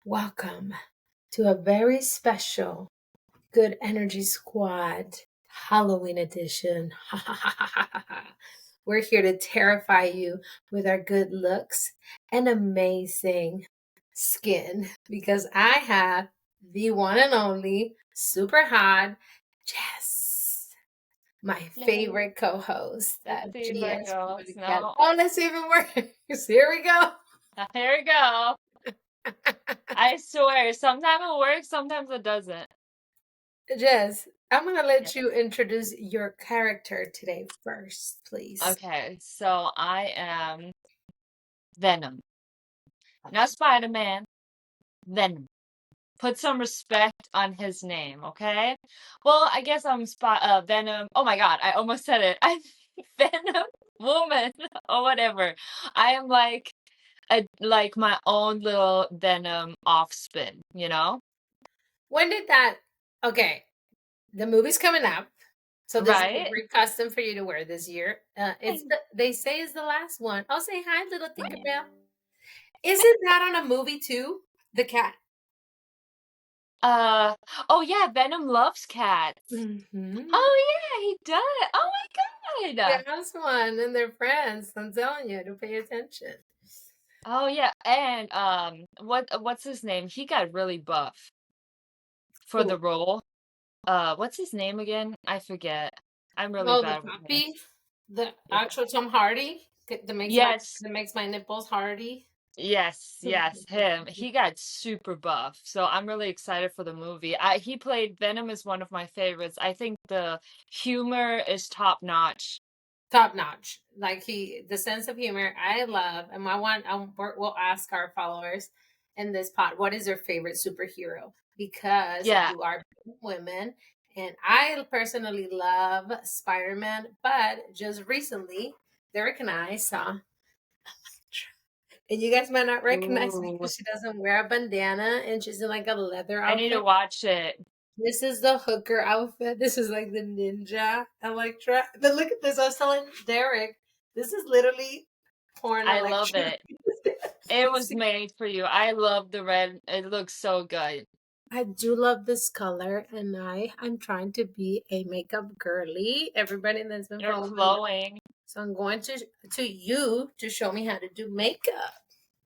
Welcome to a very special Good Energy Squad Halloween edition. We're here to terrify you with our good looks and amazing skin because I have the one and only super hot Jess, my Yay. favorite co-host Let's at see if that GS goes. Podcast. No. Oh, let's see if it works. Here we go. Here we go. I swear, sometimes it works, sometimes it doesn't. Jess, I'm going to Yeah. let you introduce your character today first, please. Okay, so I am Venom. Not Spider-Man, Venom. Put some respect on his name, okay? Well, I guess I'm Venom. Oh my God, I almost said it. I'm Venom woman or whatever. I am like my own little Venom offspin, you know? When did that? Okay, the movie's coming up, so this is a Right? great costume for you to wear this year. They say it's the last one. I'll say hi, little Tinkerbell. Isn't that on a movie too? The cat. Uh, oh yeah, Venom loves cats. Mm-hmm. Oh yeah, he does. Oh my Yeah, God. that's one, and they're friends. I'm telling you to pay attention. Oh yeah, and what's his name? He got really buff for Who? the role. What's his name again? I forget. I'm really Oh, the bad with names. puppy, the Yeah. actual Tom Hardy Yes, that makes my nipples hardy. yes, him. He got super buff. So I'm really excited for the movie. He played Venom is one of my favorites. I think the humor is top notch. Top notch. Like the sense of humor I love. And we'll ask our followers in this pod, what is their favorite superhero? Because Yeah. you are women, and I personally love Spider-Man. But just recently, Derek and I saw, and you guys might not recognize me Ooh, because she doesn't wear a bandana and she's in like a leather I need to outfit. watch it. This is the hooker outfit. This is like the ninja Electra. But look at this. I was telling Derek, this is literally porn I love Electra. it. It was made for you. I love the red. It looks so good. I do love this color, and I'm trying to be a makeup girly. Everybody that's been You're following me knows. glowing. So I'm going to you to show me how to do makeup.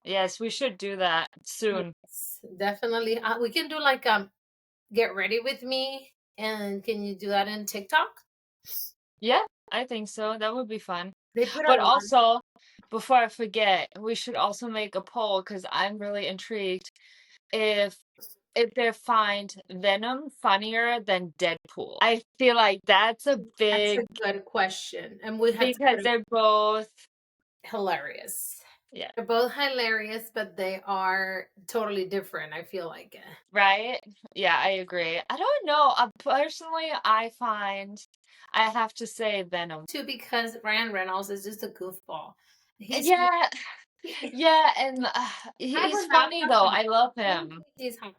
Yes, we should do that soon. Yes, definitely. We can do like get ready with me, and can you do that in TikTok? Yeah, I think so. That would be fun. They put a But lot. also, before I forget, we should also make a poll because I'm really intrigued if they find Venom funnier than Deadpool. I feel like that's a That's a big good question, and we have to because put it they're both, hilarious. yeah, They're both hilarious, but they are totally different. I feel like right? Yeah, I agree. I don't know. Personally, I find I have to say Venom. too, because Ryan Reynolds is just a goofball. He's Yeah, yeah, and I he's would not funny fuck though. him. I love I don't him. think he's hot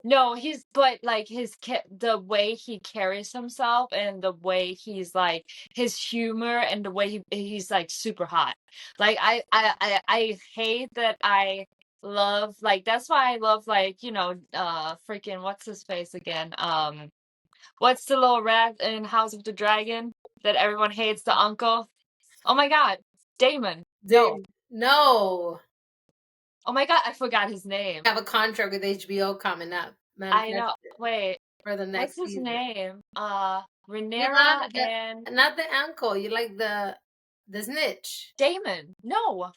No, he's but like the way he carries himself and the way he's like his humor and the way he's like super hot. Like I hate that I love like that's why I love like freaking what's his face again? What's the little rat in House of the Dragon that everyone hates, the uncle? Oh my God, Damon. No. though. No, Oh my God, I forgot his name. have a contract with HBO coming up, I know. manifested Wait, for the what's next his season. name? You not Rhaenyra and not the uncle. You like the snitch. Damon. No.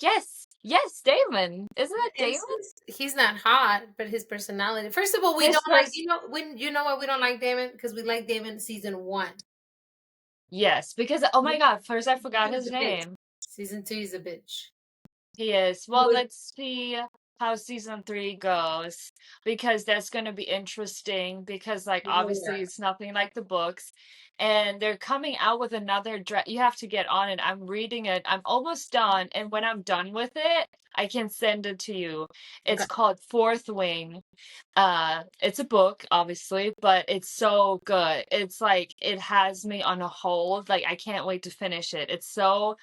Yes. Yes, Damon. Isn't that Damon? He's not hot, but his personality. First of all, we His don't like first. when you know why we don't like Damon, because we like Damon season one. Yes, because oh my God, first I forgot He's his a bitch. name. Season two, he's a bitch. He is. He Well, was let's see how season 3 goes because that's going to be interesting because like obviously yeah. it's nothing like the books and they're coming out with another you have to get on it. I'm reading it. I'm almost done and when I'm done with it, I can send it to you. Okay. It's called Fourth Wing. It's a book obviously, but it's so good. It's like it has me on a hold. Like I can't wait to finish it. It's so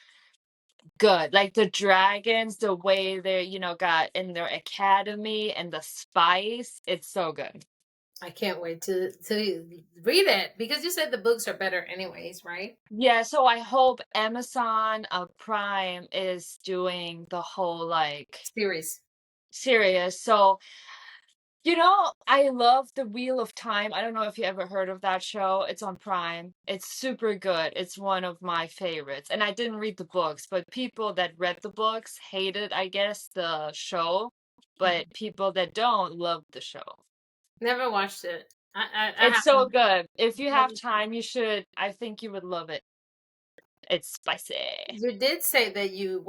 good. Like the dragons, the way they, got in their academy and the spice, it's so good. I can't wait to read it because you said the books are better anyways, right? Yeah, so I hope Amazon Prime is doing the whole like Series. series. So, I love The Wheel of Time. I don't know if you ever heard of that show. It's on Prime. It's super good. It's one of my favorites. And I didn't read the books, but people that read the books hated, I guess, the show. But Mhm. people that don't love the show. Never watched it. I It's so haven't. good. If you have time, you should. I think you would love it. It's spicy. You did say that you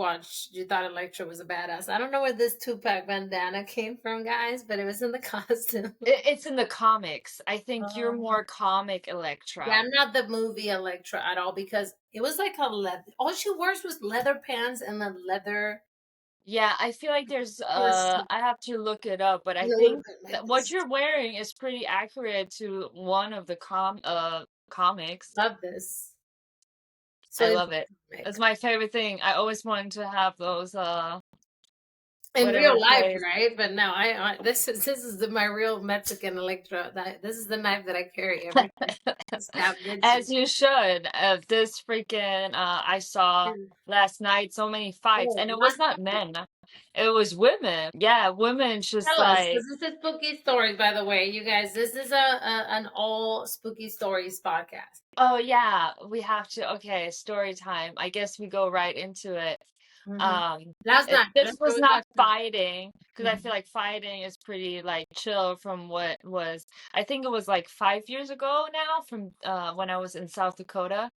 thought Electra was a badass. I don't know where this Tupac bandana came from, guys, but it was in the costume. It's in the comics. I think you're Um, more comic yeah, Electra. I'm not the movie Electra at all because it was like a leather. All she wears was leather pants and a leather Yeah, I feel like there's corset. I have to look it up, but I It's a little think bit like that what this. you're wearing is pretty accurate to one of the comics. Love this. So I it's love it. a comic. It's my favorite thing. I always wanted to have those In real whatever life, place. right? But no, this is my real Mexican Electra. This is the knife that I carry every time to stab As bitches. you should. This freaking I saw last night so many fights Oh, and it was not not men. It was women. Yeah, women just tell us, like because this is spooky stories, by the way, you guys. This is an all spooky stories podcast. oh yeah, we have to. Okay, story time. I guess we go right into it. Hmm. Um, Last night, this let's go was with not last night. fighting because I Mhm. feel like fighting is pretty like chill from what was. I think it was like 5 years ago now from when I was in South Dakota.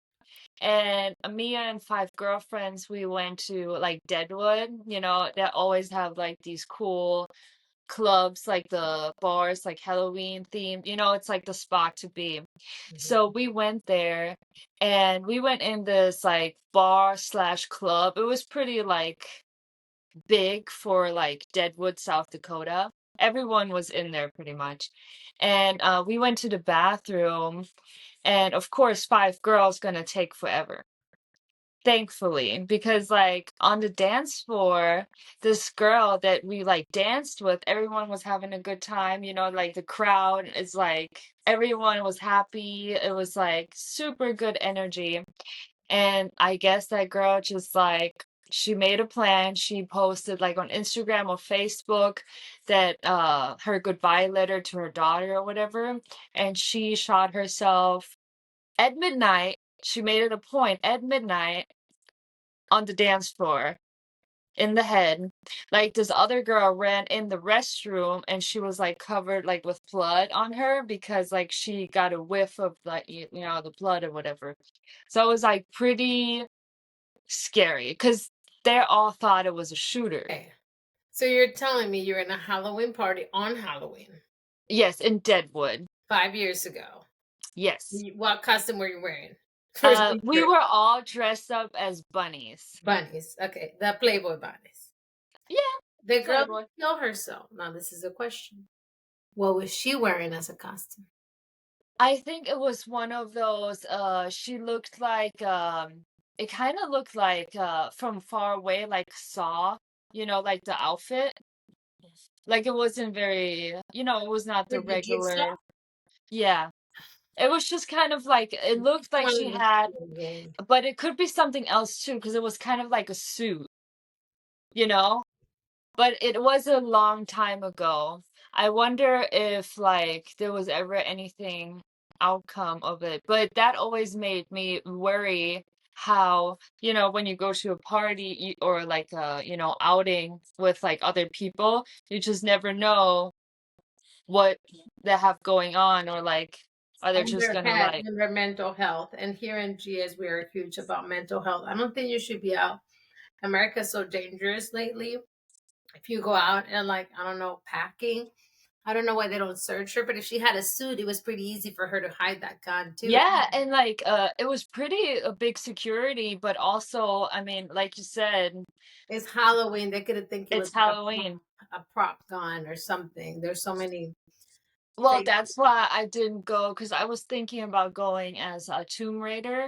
And me and five girlfriends, we went to like Deadwood. They always have like these cool clubs, like the bars, like Halloween themed. It's like the spot to be. So Mhm. we went there and we went in this like bar slash club. It was pretty like big for like Deadwood, South Dakota. Everyone was in there pretty much. And we went to the bathroom and of course five girls gonna take forever. Thankfully, because like on the dance floor, this girl that we like danced with, everyone was having a good time, like the crowd is like everyone was happy. It was like super good energy. And I guess that girl just like she made a plan. She posted like on Instagram or Facebook that her goodbye letter to her daughter or whatever. And she shot herself at midnight. She made it a point at midnight on the dance floor in the head. Like this other girl ran in the restroom and she was like covered like with blood on her because like she got a whiff of like the blood or whatever. So it was like pretty scary because they all thought it was a shooter. Okay. So you're telling me you're in a Halloween party on Halloween Yes, in Deadwood. 5 years ago. Yes. What costume were you wearing? First things We first. were all dressed up as bunnies. Bunnies. Okay, the Playboy bunnies. Yeah, The girl Playboy. didn't kill herself. Now this is a question. What was she wearing as a costume? I think it was one of those, she looked like, it kind of looked like, from far away, like Saw, like the outfit. Like it wasn't very, it was not the Like the jigsaw? regular. Yeah. It was just kind of like, it looked like she One had, game. but it could be something else too, because it was kind of like a suit, you know? But it was a long time ago. I wonder if like there was ever anything outcome of it. But that always made me worry how, when you go to a party or like a, outing with like other people, you just never know what they have going on or like are they On just their gonna head, like on their mental health. And here in GS, we are huge about mental health. I don't think you should be out. America's so dangerous lately. If you go out and like, I don't know, packing, I don't know why they don't search her, but if she had a suit, it was pretty easy for her to hide that gun too. yeah, and like it was pretty a big security, but also, I mean, like you said, It's Halloween. They could have think it was it's like Halloween. a prop gun or something. There's so many Well, fake. that's why I didn't go because I was thinking about going as a Tomb Raider.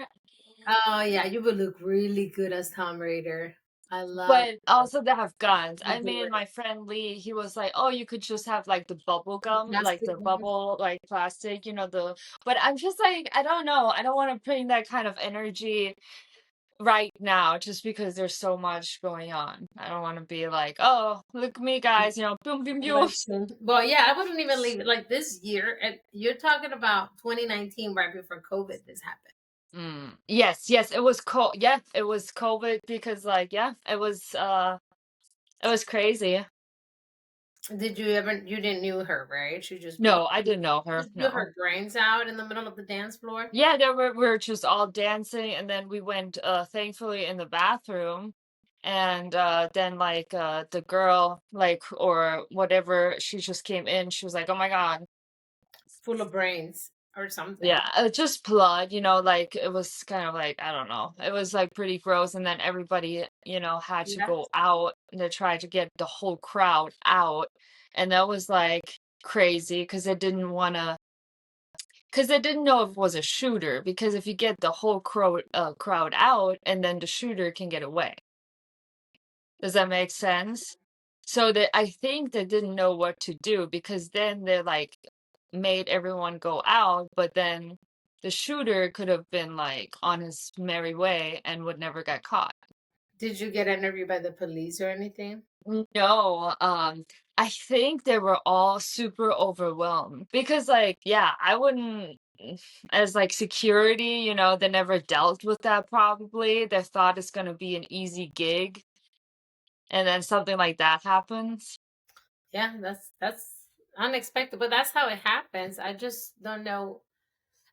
Oh yeah, you would look really good as Tom Raider. I love But those. also they have guns. They I do mean, it. my friend Lee, he was like, "Oh, you could just have like the bubble The gum, like plastic the ones. bubble, like plastic, the." But I'm just like, I don't know. I don't want to bring that kind of energy right now, just because there's so much going on. I don't want to be like, "Oh, look at me, guys, boom, boom, boom." Well, yeah, I wouldn't even leave it like this year. And you're talking about 2019, right before COVID, this happened. Yes, yes, it was yeah, it was COVID because like, yeah, it was crazy. Did you ever? You didn't knew her, right? She just blew. No, I didn't know her. Just blew No. her brains out in the middle of the dance floor. Yeah, there we're just all dancing, and then we went, thankfully in the bathroom, and, then, like, the girl, like, or whatever, she just came in, she was like, "Oh my god." Full of brains or something. Yeah, just blood, like, it was kind of like, I don't know, it was, like, pretty gross, and then everybody, had to Yes. go out, and they tried to get the whole crowd out, and that was, like, crazy because they didn't wanna 'cause they didn't know if it was a shooter, because if you get the whole crowd out, and then the shooter can get away. Does that make sense? So that I think they didn't know what to do, because then they, like, made everyone go out, but then the shooter could have been, like, on his merry way and would never get caught. Did you get interviewed by the police or anything? No, I think they were all super overwhelmed because, like, yeah, I wouldn't, as like security, they never dealt with that probably. They thought it's gonna be an easy gig, and then something like that happens. Yeah, that's unexpected, but that's how it happens. I just don't know.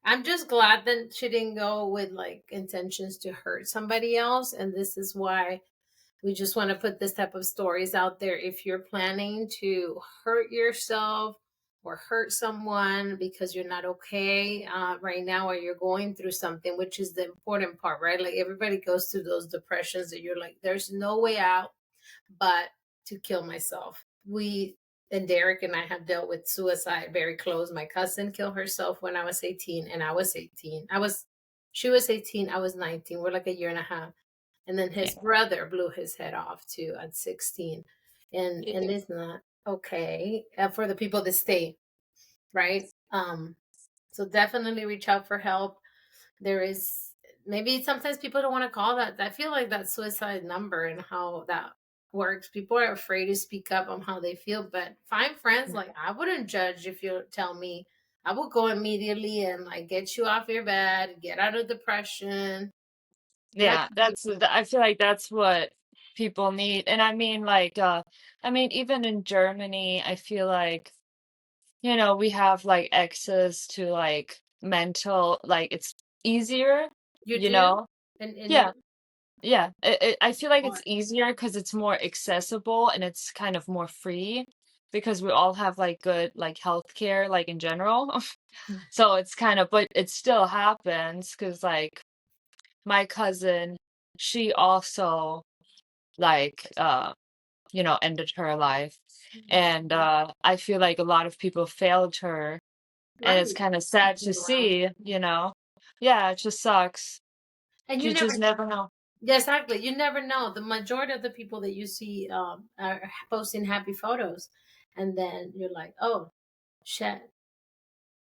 I'm just glad that she didn't go with like intentions to hurt somebody else, and this is why we just want to put this type of stories out there. If you're planning to hurt yourself or hurt someone because you're not okay right now, or you're going through something, which is the important part, right? Like everybody goes through those depressions that you're like, there's no way out but to kill myself. We and Derek and I have dealt with suicide very close. My cousin killed herself when I was 18, and I was 18. She was 18, I was 19. We're like a year and a half. And then his Yeah. brother blew his head off too at 16. And Yeah. it's not okay for the people that stay, right? So definitely reach out for help. There is maybe sometimes people don't want to call that. I feel like that suicide number and how that works. People are afraid to speak up on how they feel, but find friends. Like I wouldn't judge if you tell me. I will go immediately and like get you off your bed, get out of depression. Let Yeah, you I feel like that's what people need. And I mean, like, I mean, even in Germany, I feel like, we have like access to like mental, like it's easier, you you do, know? and you Yeah. Yeah, I feel like or it's easier because it's more accessible and it's kind of more free because we all have like good like healthcare like in general. So it's kind of, but it still happens because like my cousin, she also like ended her life. And I feel like a lot of people failed her, and it's right. kind of sad to Around. see, Yeah, it just sucks. And you You never just never know. Yeah, exactly. You never know. The majority of the people that you see are posting happy photos, and then you're like, "Oh, shit,"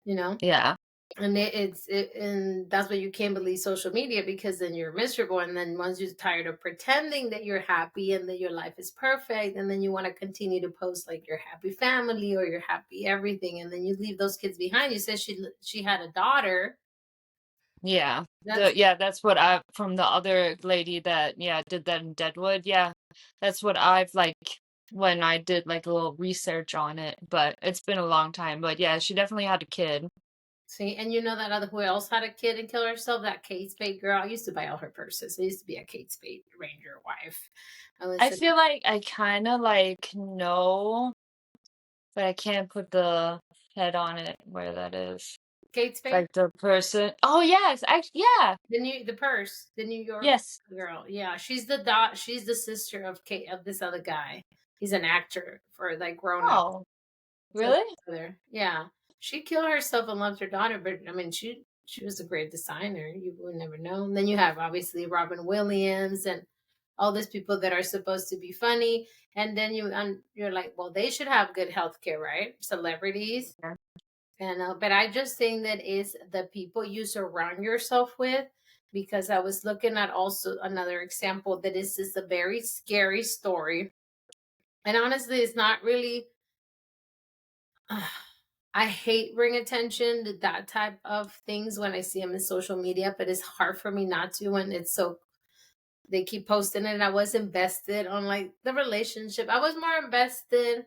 you know. Yeah. And and that's why you can't believe social media because then you're miserable, and then once you're tired of pretending that you're happy and that your life is perfect, and then you want to continue to post like your happy family or your happy everything, and then you leave those kids behind. You said she had a daughter. Yeah. That's That's what I from the other lady that, yeah, did that in Deadwood. Yeah. That's what I've like when I did like a little research on it, but it's been a long time. But yeah, she definitely had a kid. See, and you know that other who else had a kid and killed herself? That Kate Spade girl. I used to buy all her purses. I used to be a Kate Spade Ranger wife. I was I a feel like I kind of like know, but I can't put the head on it where that is. Kate Spade, Like the person. Oh yes, actually, yeah. the purse, the New York Yes. girl. Yeah, she's the sister of Kate of this other guy. He's an actor for like grown up. Oh, So it's really? brother. Yeah, she killed herself and loved her daughter, but I mean, she was a great designer. You would never know. And then you have obviously Robin Williams and all these people that are supposed to be funny, and then you're like, well, they should have good health care, right? Celebrities. Yeah. And but I just think that is the people you surround yourself with, because I was looking at also another example that is just a very scary story. And honestly, it's not really I hate bring attention to that type of things when I see them in social media, but it's hard for me not to when it's so they keep posting it. And I was invested on like the relationship. I was more invested.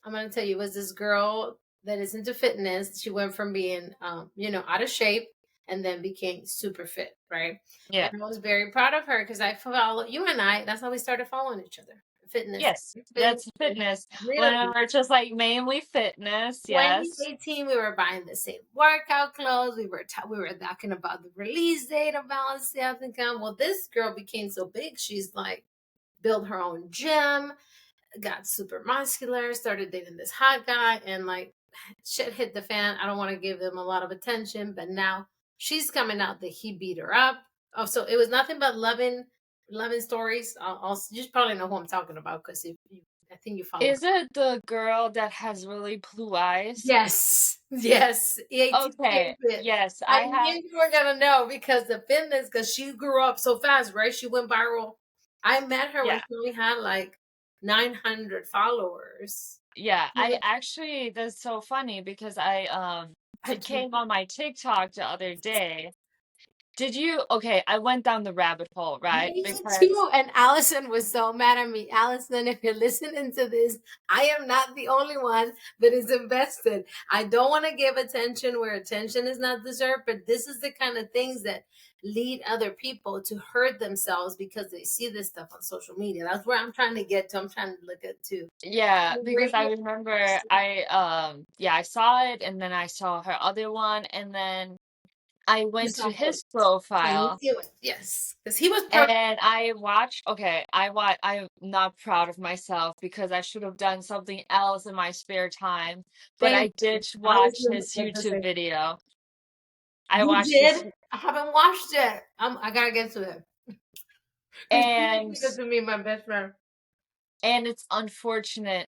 I'm gonna tell you, it was this girl that is into fitness. She went from being out of shape and then became super fit, right? Yeah. And I was very proud of her because I follow you and I, that's how we started following each other. Fitness. Yes, Fitness. that's fitness. Really. Whenever it's just like mainly fitness, yes. 2018, we were buying the same workout clothes. We were talking about the release date of Balenciaga. Well, this girl became so big. She's like built her own gym, got super muscular, started dating this hot guy, and like shit hit the fan. I don't want to give him a lot of attention, but now she's coming out that he beat her up. Oh, so it was nothing but loving stories. You probably know who I'm talking about because I think you follow. Is it the girl that has really blue eyes? Yes, yes. 18 Okay, fit. yes, I I have, knew you were gonna know because the fitness, because she grew up so fast, right? She went viral. I met her when yeah, she only had like 900 followers. yeah. Yeah, I actually, that's so funny because I she do. came on my TikTok the other day. Did you, okay, I went down the rabbit hole, right? Me Because too. And Allison was so mad at me. Allison, if you're listening to this, I am not the only one that is invested. I don't want to give attention where attention is not deserved, but this is the kind of things that lead other people to hurt themselves because they see this stuff on social media. That's where I'm trying to get to. I'm trying to look at too. yeah, because I Bring remember I saw it and then I saw her other one and then I you went saw to him. his And you profile see it. Yes. Because he was perfect. and I watched, okay, I'm not proud of myself because I should have done something else in my spare time, but Thank I did you. watch Allison his said the YouTube same. video. I You watched his did? I haven't watched it. I gotta get to it. He's and really good to me, my best friend. and it's unfortunate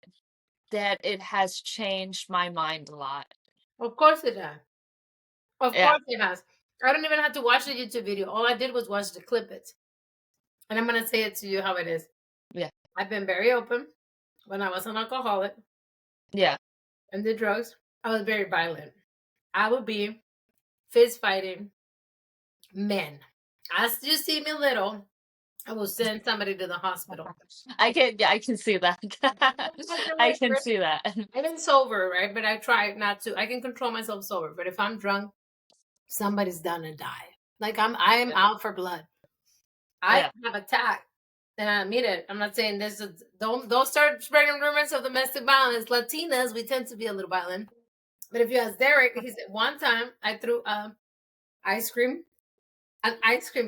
that it has changed my mind a lot. Of course it has. Of Yeah, course it has. I don't even have to watch the YouTube video. All I did was watch the clip it. And I'm gonna say it to you how it is. yeah, I've been very open when I was an alcoholic yeah. and did drugs. I was very violent. I would be fist fighting men. As you see me little, I will send somebody to the hospital. Yeah, I can see that. I can see that. I've been sober, right? But I try not to. I can control myself sober. But if I'm drunk, somebody's gonna die. Like I am Yeah, out for blood. I yeah, have attacked, and I admit it. I'm not saying this is don't start spreading rumors of domestic violence. Latinas, we tend to be a little violent. But if you ask Derek, he said one time I threw ice cream,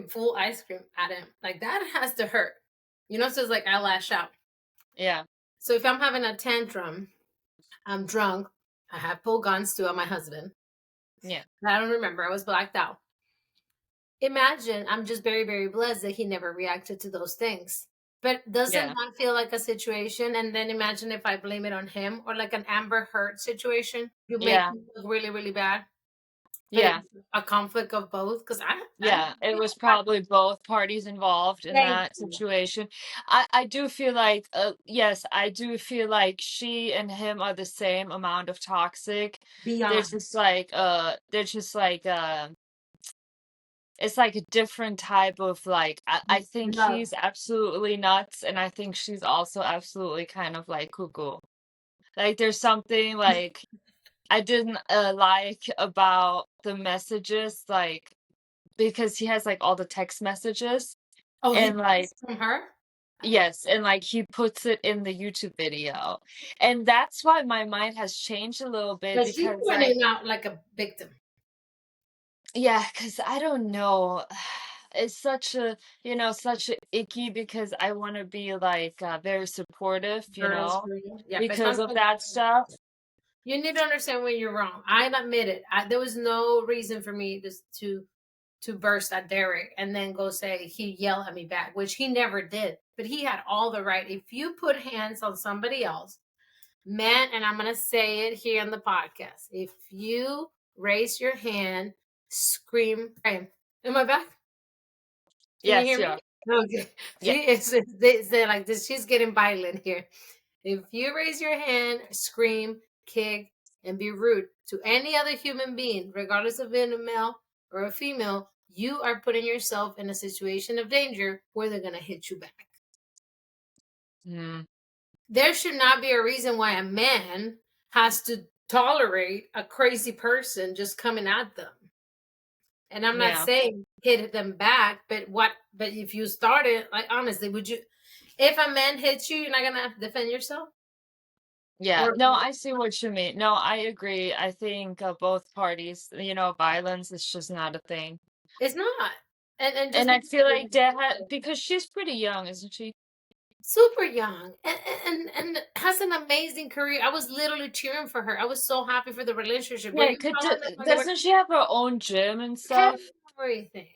full ice cream at him. Like that has to hurt. So it's like I lash out. yeah, So if I'm having a tantrum, I'm drunk. I have pulled guns too on my husband. yeah, I don't remember. I was blacked out. Imagine I'm just very, very blessed that he never reacted to those things. But doesn't yeah, that feel like a situation? And then imagine if I blame it on him or like an Amber Heard situation. You make yeah, me look really, really bad. But yeah, it's a conflict of both because I yeah. It was probably both parties involved in thank that you. situation. I do feel like, yes, I do feel like she and him are the same amount of toxic. Beyond They're just like, it's like a different type of like, I think love. he's absolutely nuts, and I think she's also absolutely kind of like cuckoo. Like, there's something like I didn't like about the messages, like because he has like all the text messages Oh, he and like gets from her? yes, and like he puts it in the YouTube video. And that's why my mind has changed a little bit But she's because like turning out like a victim. yeah, because I don't know. It's such a icky because I want to be like Yeah. very supportive, Girls for you. Yeah, but because of sometimes that stuff. you need to understand when you're wrong. I admit it. There was no reason for me to. to burst at Derek and then go say he yelled at me back, which he never did. But he had all the right. If you put hands on somebody else, man, and I'm gonna say it here on the podcast. If you raise your hand, scream. Hey, am I back? Can you Yes, hear yeah. me? Okay. Yeah. See, they're like this. She's getting violent here. If you raise your hand, scream, kick, and be rude to any other human being, regardless of being a male or a female, you are putting yourself in a situation of danger where they're gonna hit you back. Mm, There should not be a reason why a man has to tolerate a crazy person just coming at them. And I'm not yeah. saying hit them back, but if you started, like honestly, would you if a man hits you, you're not gonna defend yourself? Yeah. Or No, I see what you mean. No, I agree. I think both parties, violence is just not a thing. it's not. And just And I because feel like that because she's pretty young, isn't she? super young and has an amazing career. I was literally cheering for her. I was so happy for the relationship. When Yeah, you saw them when they were doesn't she have her own gym and stuff? everything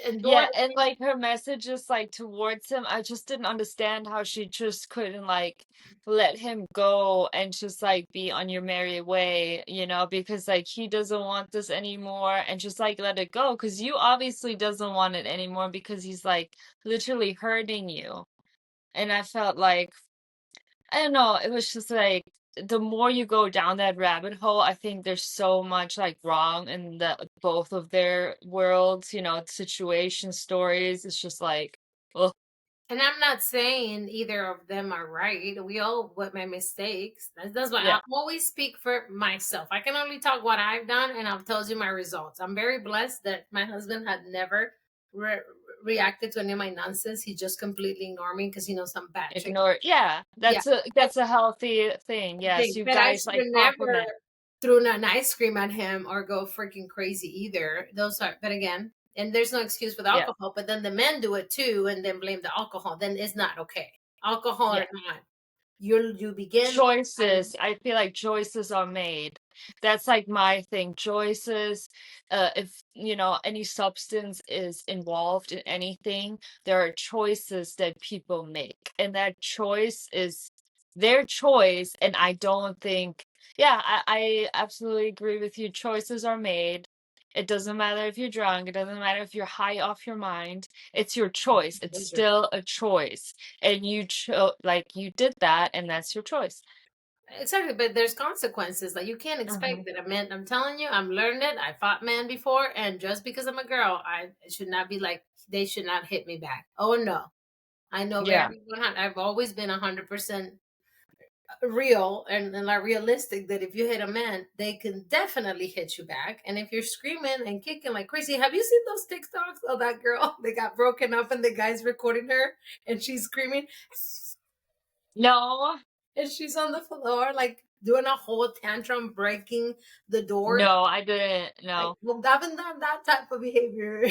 and Yeah, doing and like her messages like towards him, I just didn't understand how she just couldn't like let him go and just like be on your merry way, because like he doesn't want this anymore and just like let it go because you obviously doesn't want it anymore because he's like literally hurting you. And I felt like I don't know, it was just like the more you go down that rabbit hole, I think there's so much like wrong in both of their worlds, situation stories. It's just like, oh, and I'm not saying either of them are right. We all what my mistakes. That's why yeah, I always speak for myself. I can only talk what I've done, and I've told you my results. I'm very blessed that my husband had never re- reacted to any of my nonsense. He just completely ignored me because he knows I'm bad chick. ignore. Yeah, Yeah, that's a healthy thing. Yes, thing. you But I guys should like have never compliment. thrown an ice cream at him or go freaking crazy either. Those are, but again, and there's no excuse for the Yeah, alcohol. But then the men do it too, and then blame the alcohol. Then it's not okay. Alcohol yeah. or not, you begin. Choices. I feel like choices are made. That's like my thing. Choices, if any substance is involved in anything, there are choices that people make. And that choice is their choice. And I don't think, yeah, I absolutely agree with you. Choices are made. It doesn't matter if you're drunk, it doesn't matter if you're high off your mind. It's your choice. It's still a choice and you did that and that's your choice. Exactly, but there's consequences. Like you can't expect Mhm. that a man. I'm telling you, I'm learning it. I fought men before, and just because I'm a girl, I should not be like they should not hit me back. Oh no, I know Yeah, very 100. I've always been 100% real and like realistic that if you hit a man, they can definitely hit you back. And if you're screaming and kicking like crazy, have you seen those TikToks of that girl that got broken up and the guy's recording her and she's screaming no, and she's on the floor like doing a whole tantrum, breaking the doors. no, I didn't. Like, No. well, I haven't done that type of behavior.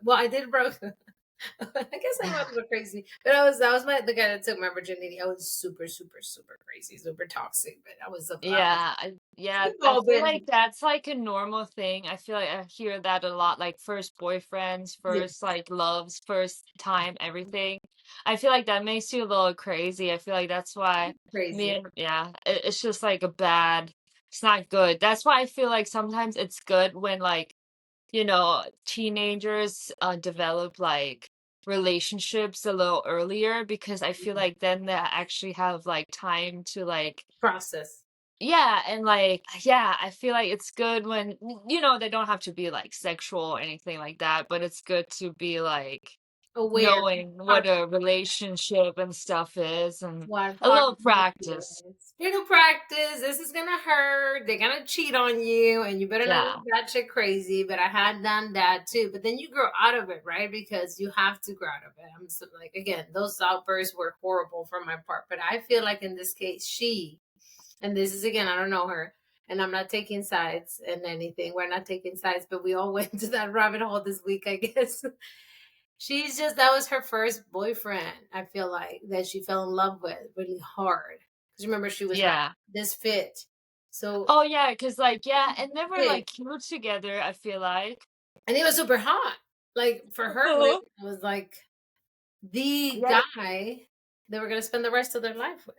Well, I did broke. I guess I'm a little crazy, but I was the guy that took my virginity. I was super, super, super crazy, super toxic. But Yeah, yeah, we've I all feel like been, that's like a normal thing. I feel like I hear that a lot, like first boyfriends, yeah, first like loves, first time, everything. I feel like that makes you a little crazy. I feel like that's why crazy. yeah, it's just like it's not good. That's why I feel like sometimes it's good when like teenagers develop like relationships a little earlier because I feel like then they actually have like time to like Process yeah, and like yeah, I feel like it's good when they don't have to be like sexual or anything like that, but it's good to be like aware knowing how what a relationship and stuff is and what a little partners practice. is. Little practice. This is gonna hurt. They're gonna cheat on you, and you better not Yeah. go batshit crazy. But I had done that too. But then you grow out of it, right? Because you have to grow out of it. I'm so, like again, those outbursts were horrible from my part. But I feel like in this case, and this is again, I don't know her, and I'm not taking sides in anything. We're not taking sides, but we all went to that rabbit hole this week, I guess. She's just that was her first boyfriend. I feel like that she fell in love with really hard because remember she was not Yeah. this fit. So Oh yeah, because like yeah, and they were fit. like cute together, I feel like. And he was super hot. Like for her, like Uh-huh. it was like the Yeah, guy they were gonna spend the rest of their life with.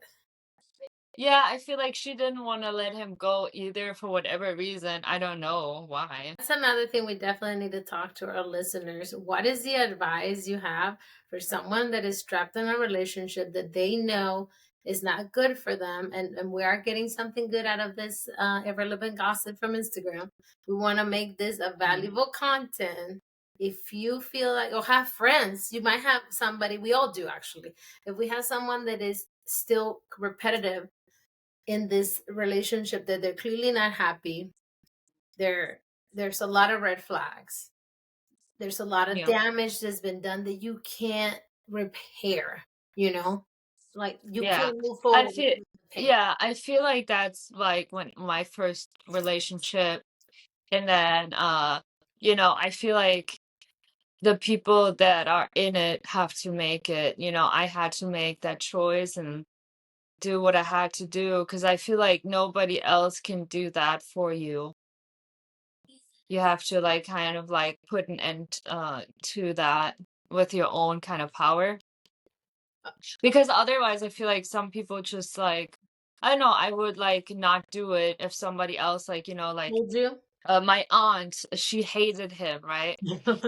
yeah, I feel like she didn't wanna let him go either for whatever reason, I don't know why. That's another thing we definitely need to talk to our listeners. What is the advice you have for someone that is trapped in a relationship that they know is not good for them? And we are getting something good out of this irrelevant gossip from Instagram. We want to make this a Mm, valuable content. If you feel like, or have friends, you might have somebody, we all do actually. If we have someone that is still repetitive in this relationship that they're clearly not happy, there there's a lot of red flags. There's a lot of yeah. damage that's been done that you can't repair, you know? Like you Yeah. can't move I forward feel with the pain. yeah, I feel like that's like when my first relationship and then I feel like the people that are in it have to make it. I had to make that choice and do what I had to do because I feel like nobody else can do that for you. You have to like kind of like put an end to that with your own kind of power. Because otherwise, I feel like some people just like, I don't know, I would like not do it if somebody else, like, like Told you? my aunt, she hated him, right?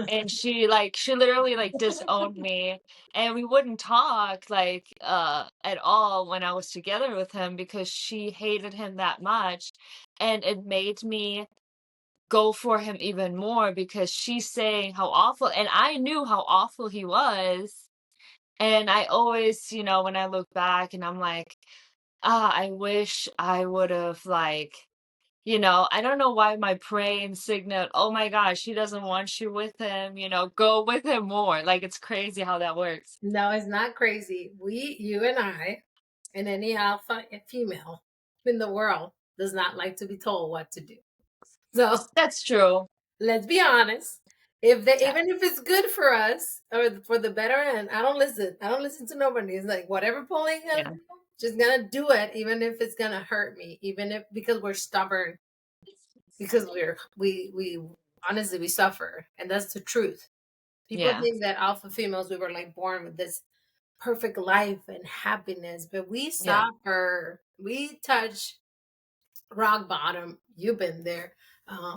And she literally like disowned me and we wouldn't talk like at all when I was together with him because she hated him that much. And it made me go for him even more because she's saying how awful, and I knew how awful he was. And I always, when I look back and I'm like, I wish I would have like, I don't know why my brain signaled, oh my gosh, he doesn't want you with him, go with him more. Like it's crazy how that works. No, it's not crazy. You and I, and any alpha female in the world does not like to be told what to do. So That's true. let's be honest. If they, Yeah. even if it's good for us or for the better end, I don't listen. I don't listen to nobody. It's like whatever pulling gonna Yeah. do, just gonna do it, even if it's gonna hurt me, even if because we're stubborn, because we honestly we suffer, and that's the truth. People Yeah. think that alpha females we were like born with this perfect life and happiness, but we Yeah. suffer. We touch rock bottom. You've been there.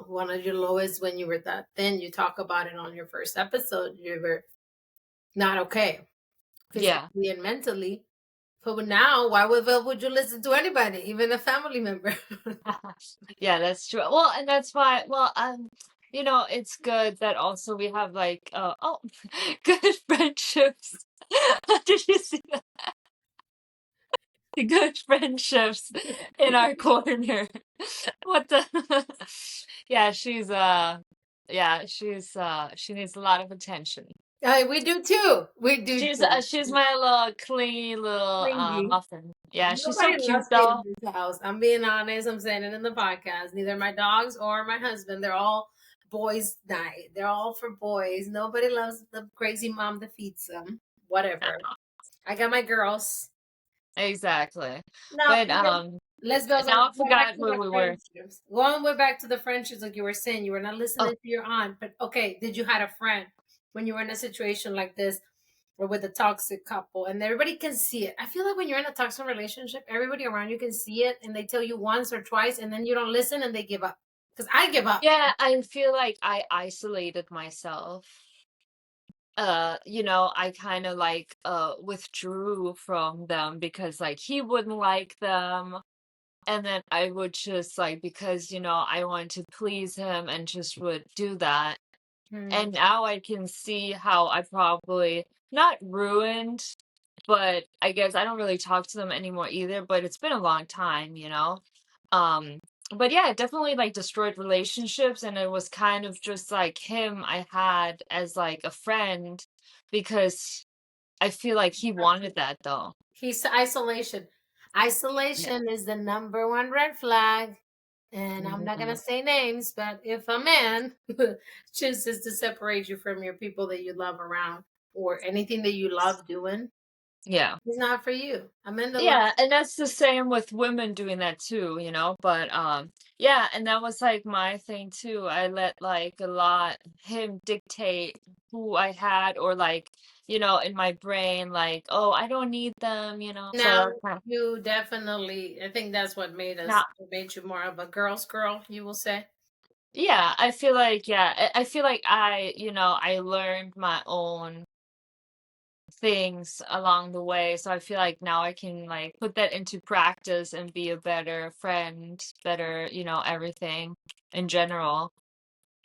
One of your lowest when you were that thin. You talk about it on your first episode. You were not okay Yeah. physically and mentally. But now, would you listen to anybody, even a family member? Yeah, that's true. Well, and that's why, well, it's good that also we have like, good friendships. Did you see good friendships in our corner. What the Yeah, she needs a lot of attention. We do too. We do too. She's my little clingy little Clingy. muffin. Yeah, she's so Nobody cute loves me in though. this house. I'm being honest. I'm saying it in the podcast. Neither my dogs or my husband. They're all boys' night. They're all for boys. Nobody loves the crazy mom that feeds them. Whatever. I got my girls. Exactly. Now, But let's go. now I Go back forgot to where the we were. friendships. Going way back to the friendships, like you were saying, you were not Oh, listening to your aunt. But okay, did you had a friend when you were in a situation like this, or with a toxic couple, and everybody can see it? I feel like when you're in a toxic relationship, everybody around you can see it, and they tell you once or twice, and then you don't listen, and they give up. Because I give up. yeah, I feel like I isolated myself. I kind of like withdrew from them because like he wouldn't like them. And then I would just like because I wanted to please him and just would do that. Hmm. And now I can see how I probably not ruined, but I guess I don't really talk to them anymore either, but it's been a long time. Um, but yeah, it definitely like destroyed relationships and it was kind of just like him I had as like a friend because I feel like he wanted that though. He's isolation. Yeah. Isolation is the number one red flag. And I'm not gonna Mhm. say names, but if a man chooses to separate you from your people that you love around or anything that you love doing, Yeah. He's not for you. I'm in the line. Yeah, and that's the same with women doing that too, but, yeah, and that was, like, my thing too. I let, like, a lot him dictate who I had or, like, in my brain, like, "Oh, I don't need them," so Now, that's kind of you definitely, I think that's what not. made you more of a girl's girl, you will say. Yeah, I feel like I learned my own things along the way, so I feel like now I can, like, put that into practice and be a better friend, better, everything in general.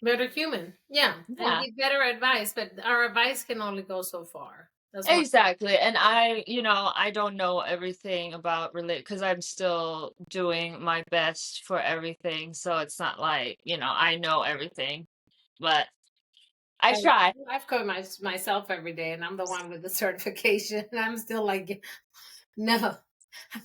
Better human. Yeah. And Yeah, give better advice, but our advice can only go so far. That's one. exactly, and I don't know everything about relate because 'cause I'm still doing my best for everything, so it's not like, I know everything, but I I try. I've covered myself every day, and I'm the one with the certification. And I'm still like, no,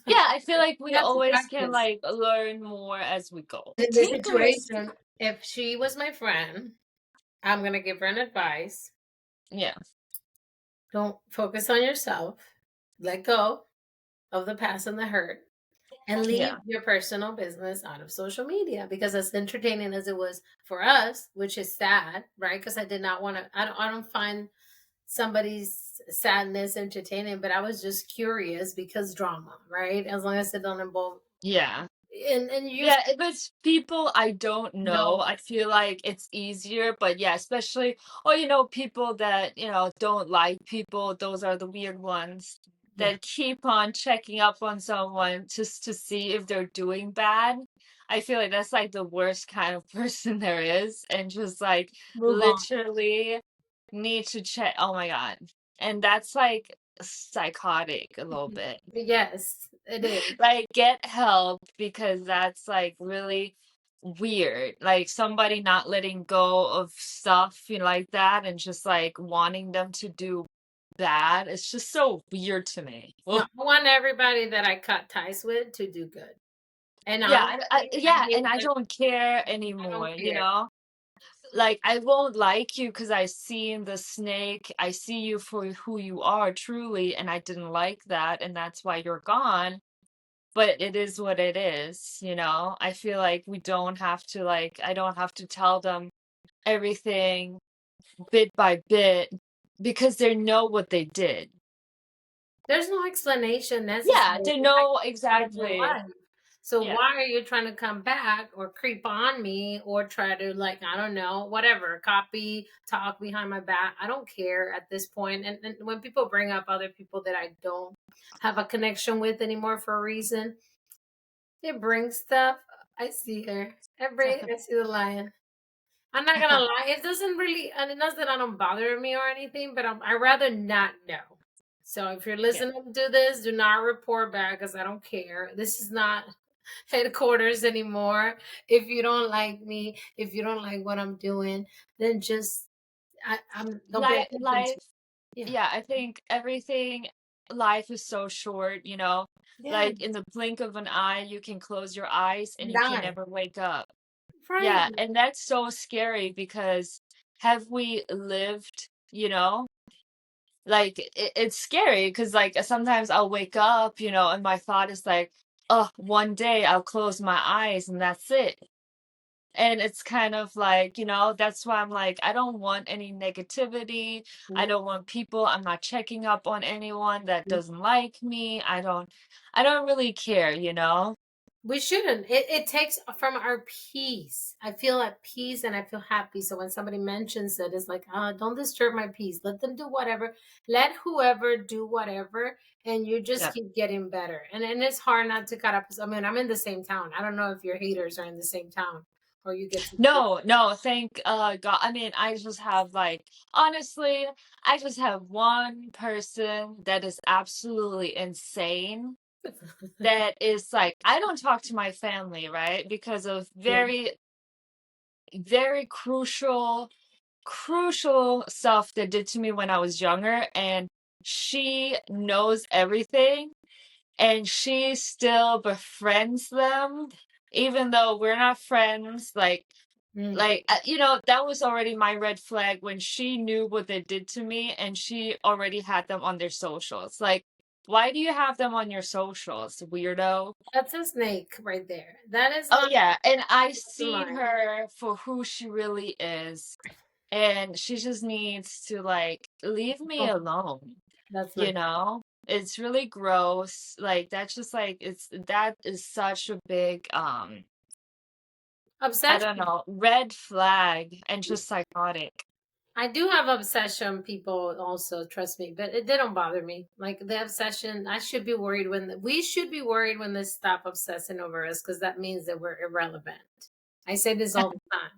Yeah, I feel like we you have to always can, practice. like, learn more as we go. In this Tinker's situation, if she was my friend, I'm going to give her an advice. Yeah, Don't focus on yourself. Let go of the past and the hurt, and leave yeah, your personal business out of social media, because as entertaining as it was for us, which is sad, right? Because I did not want to, I don't find somebody's sadness entertaining, but I was just curious because drama, right? As long as it don't involve, yeah. and you Yeah, if it's people I don't know, know, I feel like it's easier, but yeah, especially or people that, don't like people, those are the weird ones yeah, that keep on checking up on someone just to see if they're doing bad. I feel like that's like the worst kind of person there is, and just like move on. literally need to check. Oh my God. And that's like psychotic a little bit. Yes, it is. Like, get help because that's, like, really weird. Like, somebody not letting go of stuff, like that and just, like, wanting them to do bad. It's just so weird to me. No, Ugh. I want everybody that I cut ties with to do good. And Yeah, honestly, I yeah, hate and I that. don't care I anymore, don't care. Like, I won't like you because I seen the snake. I see you for who you are truly, and I didn't like that, and that's why you're gone. But it is what it is. I feel like we don't have to I don't have to tell them everything bit by bit because they know what they did. There's no explanation Yeah, necessary. they If I know get out of your exactly. life. So Yeah. why are you trying to come back or creep on me or try to, like, I don't know, whatever, copy, talk behind my back? I don't care at this point. And when people bring up other people that I don't have a connection with anymore for a reason, it brings stuff. I see her. I see the lion. I'm not gonna lie, it doesn't really, and it does that I don't bother me or anything, but I rather not know. So if you're Yeah. listening to this, do not report back because I don't care. This is not headquarters anymore. If you don't like me, if you don't like what I'm doing, then just I'm don't pay attention Life, to. Yeah, yeah, I think everything life is so short. yeah, Like in the blink of an eye, you can close your eyes and you can die. never wake up. Right. Yeah, and that's so scary because have we lived, like it's scary because like sometimes I'll wake up, and my thought is like, oh, one day I'll close my eyes and that's it. And it's kind of like, that's why I'm like, I don't want any negativity. I don't want people, I'm not checking up on anyone that doesn't like me. I don't really care. We shouldn't. It takes from our peace. I feel at peace and I feel happy. So when somebody mentions it, it's like, don't disturb my peace. Let them do whatever. Let whoever do whatever, and you just Yeah. keep getting better. And it's hard not to cut up. I mean, I'm in the same town. I don't know if your haters are in the same town or you get to. No, no, thank God. I mean, I just have like honestly, I just have one person that is absolutely insane. That is like I don't talk to my family, right? Because of Yeah. very, very crucial stuff that did to me when I was younger. And she knows everything and she still befriends them, even though we're not friends. Mm. That was already my red flag when she knew what they did to me and she already had them on their socials. Like, Why do you have them on your socials, weirdo? That's a snake right there. That is Oh not yeah, and I see mine. her for who she really is, and she just needs to like leave me Oh, alone, that's you not know? It's really gross. Like that's just like that is such a big I don't obsession. know, red flag and just psychotic. I do have obsession people also, trust me, but they don't bother me. Like the obsession, I should be worried we should be worried when they stop obsessing over us because that means that we're irrelevant. I say this all the time.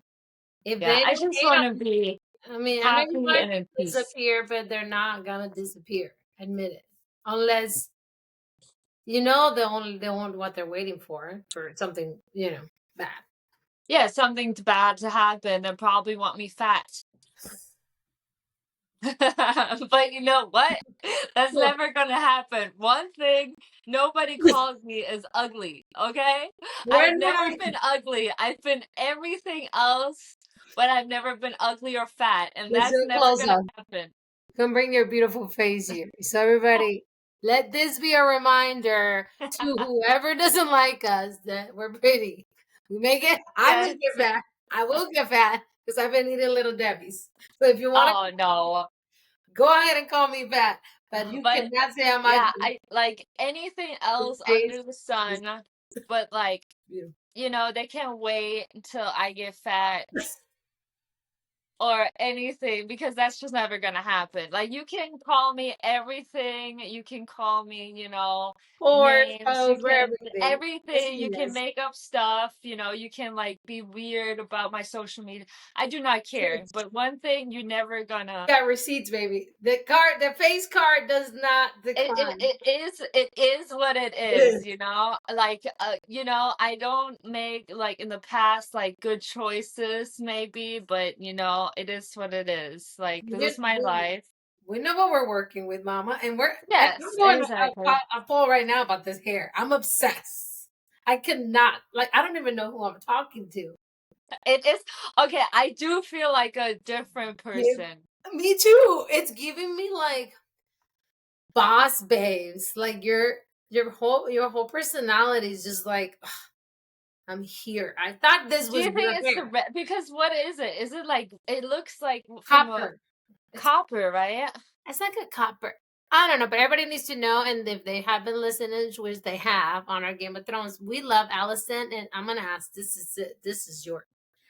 If Yeah, they I don't just hate want to on, be I mean, I know you happy want and in to peace. disappear, but they're not gonna disappear. Admit it, unless you know they want what they're waiting for something bad. Yeah, something bad to happen. They probably want me fat. But you know what? That's never gonna happen. One thing nobody calls me is ugly, okay? I've We're never not. been ugly. I've been everything else, but I've never been ugly or fat, and Let's do that's a never close gonna up. happen. Come bring your beautiful face here. So everybody, let this be a reminder to whoever doesn't like us that we're pretty. We make it. I will Yes. get fat. I will get fat because I've been eating little Debbie's. So if you want to Oh no. go ahead and call me fat, but you But cannot say I'm yeah, ugly. I like anything The else face under the is sun, but like, beautiful. they can't wait until I get fat or anything because that's just never gonna happen. Like you can call me everything, you can call me, Pores, names, you pose, we're can everything. Yes, everything, you can yes. make up stuff, you can like be weird about my social media. I do not care. But one thing you're never gonna Got receipts, baby. The face card does not it, it, decline. it is what it It is, is. like I don't make like in the past like good choices maybe, but it is what it is. Like We this did. is my life. We know what we're working with, Mama, and I'm Yes, doing exactly. a poll right now about this hair. I'm obsessed. I cannot like. I don't even know who I'm talking to. It is okay. I do feel like a different Give person. me too. It's giving me like boss babes. Like your whole personality is just like "Ugh, I'm here. I thought this Do was you think your it's the hair. red? Because what is it? Is it like it looks like from a Copper. It's copper, right? It's like a copper. I don't know, but everybody needs to know. And if they have been listening, which they have on our Game of Thrones, we love Allison. And I'm gonna ask, this is it. This is your.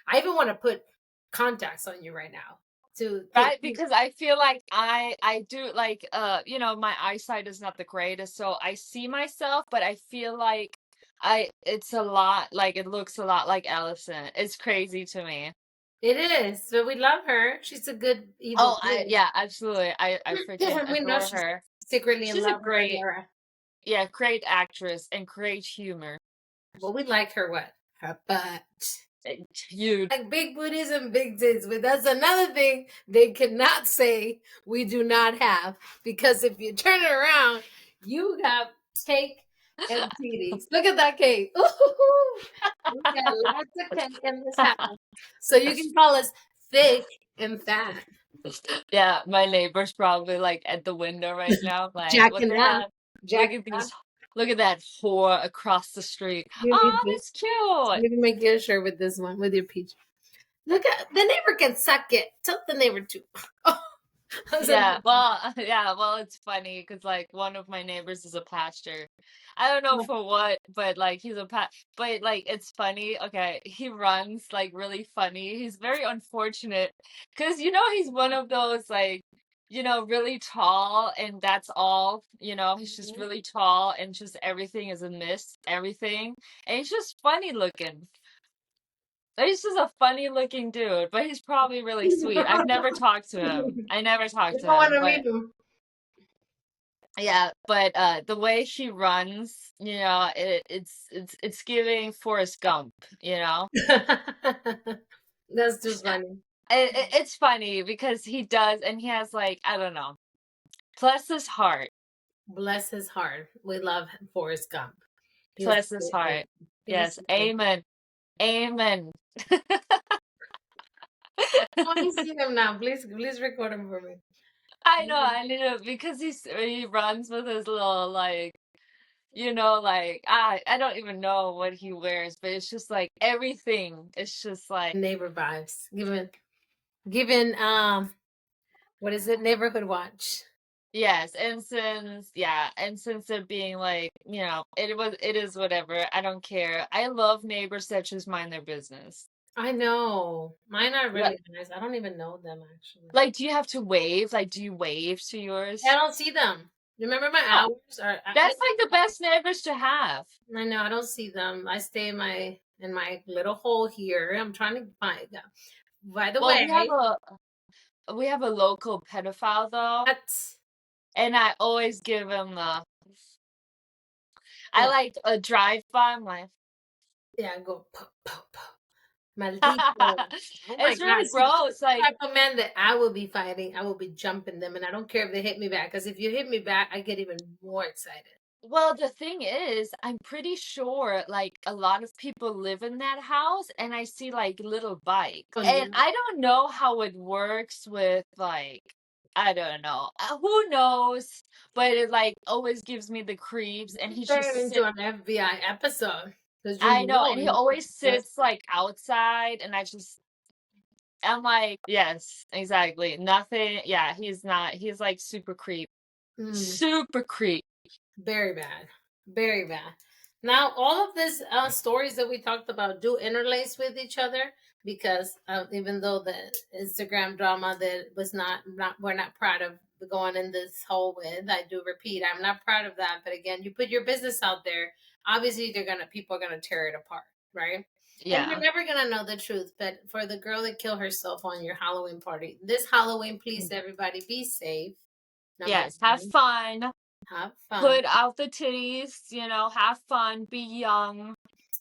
I even want to put contacts on you right now to put. Right, because I feel like I do like my eyesight is not the greatest, so I see myself, but I feel like I it's a lot like it looks a lot like Allison. It's crazy to me. It is, but we love her. She's a good evil Oh, queen. yeah, absolutely. I freaking We know adore she's her. secretly in She's a love with great, Rhaenyra, yeah, great actress and great humor. but we like her what her butt. Huge. Like big booties and big tits, but that's another thing they cannot say we do not have. Because if you turn it around, you have cake and titties. Look at that cake. Ooh, we got lots of cake in this house. So you can call us thick and fat. Yeah, my neighbor's probably like at the window right now, like, what Jacking the up. hell? Look Jacking at up. these, look at that whore across the street. You need Oh, to that's cute. maybe make you a shirt with this one, with your peach. Look at the neighbor can suck it. Tell the neighbor to. Oh, Yeah, well, yeah, well, it's funny because like one of my neighbors is a pastor. I don't know for what, but like he's a but like it's funny. Okay, he runs like really funny. He's very unfortunate because he's one of those like really tall and that's all. He's just really tall and just everything is a miss, everything, and he's just funny looking. He's just a funny looking dude, but he's probably really sweet. I've never talked to him. I never talked You to don't want him, to but meet him. yeah, but the way he runs, it's giving Forrest Gump, you know? That's too funny. It's funny because he does and he has like, I don't know. Plus his heart. Bless his heart. We love Forrest Gump. He was Plus his heart. he was Yes. so good. Amen. Amen. I want to see him now. Please record him for me. I know, I need to because he runs with his little like like I don't even know what he wears, but it's just like everything. It's just like Neighbor vibes. Given what is it? Neighborhood watch. yes, and since it being like, it is whatever. I don't care. I love neighbors that just mind their business. I know. Mine are Like, really nice. I don't even know them actually. like, do you have to wave? Like, do you wave to I yours? don't see them. Remember my Oh, hours? Or that's like the best neighbors to have. I know I don't see them. I stay in my little hole here. I'm trying to find them. By the Well, way, we have a local pedophile though, that's and I always give him the I what? like a drive by. I'm like, Yeah, go po po po. Maldito. Oh my it's God. really See, this is gross. the Like, type of man that I will be fighting. I will be jumping them, and I don't care if they hit me back. Because if you hit me back, I get even more excited. well, the thing is, I'm pretty sure like a lot of people live in that house, and I see like little bikes, Oh and no. I don't know how it works with like. I don't know. Who knows? But it like always gives me the creeps, and he Turn just into an FBI episode because you I know, know and he he's always just sits like outside, and I'm like, yes, exactly. Nothing. Yeah, he's not. He's like super creep. mm, Super creep. very bad, very bad. Now, all of these stories that we talked about do interlace with each other because even though the Instagram drama that was not we're not proud of going in this hole with, I do repeat, I'm not proud of that. But again, you put your business out there, obviously people are gonna tear it apart, right? And we're Yeah. never gonna know the truth. But for the girl that killed herself on your Halloween party, this Halloween, please everybody be safe. Number Yes. Have one, fun. have fun. Put out the titties. Have fun. Be young.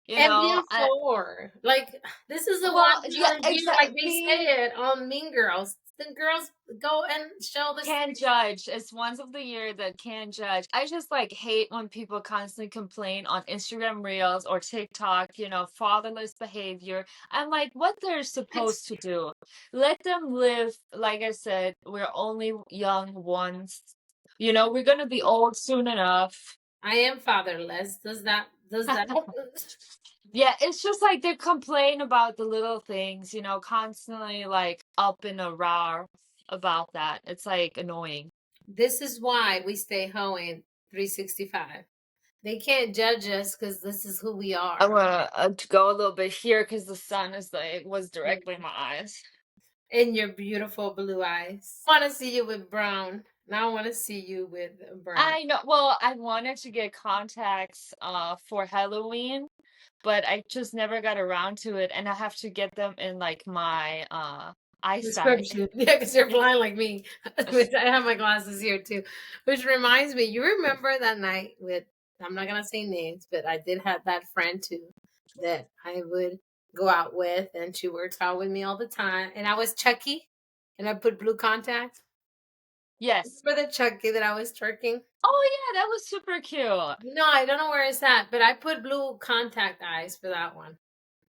And be a four. Like this is the one Well, yeah, time of year, like they exactly. say it on Mean Girls. The girls go and show the Can't judge. It's once of the year that can't judge. I just like hate when people constantly complain on Instagram Reels or TikTok, fatherless behavior. I'm like, what they're it's supposed to do. Let them live. Like I said, we're only young once. We're gonna be old soon enough. I am fatherless. Does that Yeah, it's just like they complain about the little things, constantly like up in a roar about that. It's like annoying. this is why we stay hoeing 365. They can't judge us because this is who we I are. wanna to go a little bit here because the sun is like was directly in my eyes. In your beautiful blue eyes. I want to see you with brown. Now I want to see you with brown. I know. Well, I wanted to get contacts for Halloween, but I just never got around to it, and I have to get them in like my eyesight. Description. Yeah, because you're blind like me. Which I have my glasses here too. Which reminds me, you remember that night with, I'm not gonna say names, but I did have that friend too that I would go out with, and she works out with me all the time. And I was Chucky, and I put blue contacts. Yes. For the Chucky that I was twerking. Oh yeah, that was super cute. No, I don't know where it's at, but I put blue contact eyes for that one.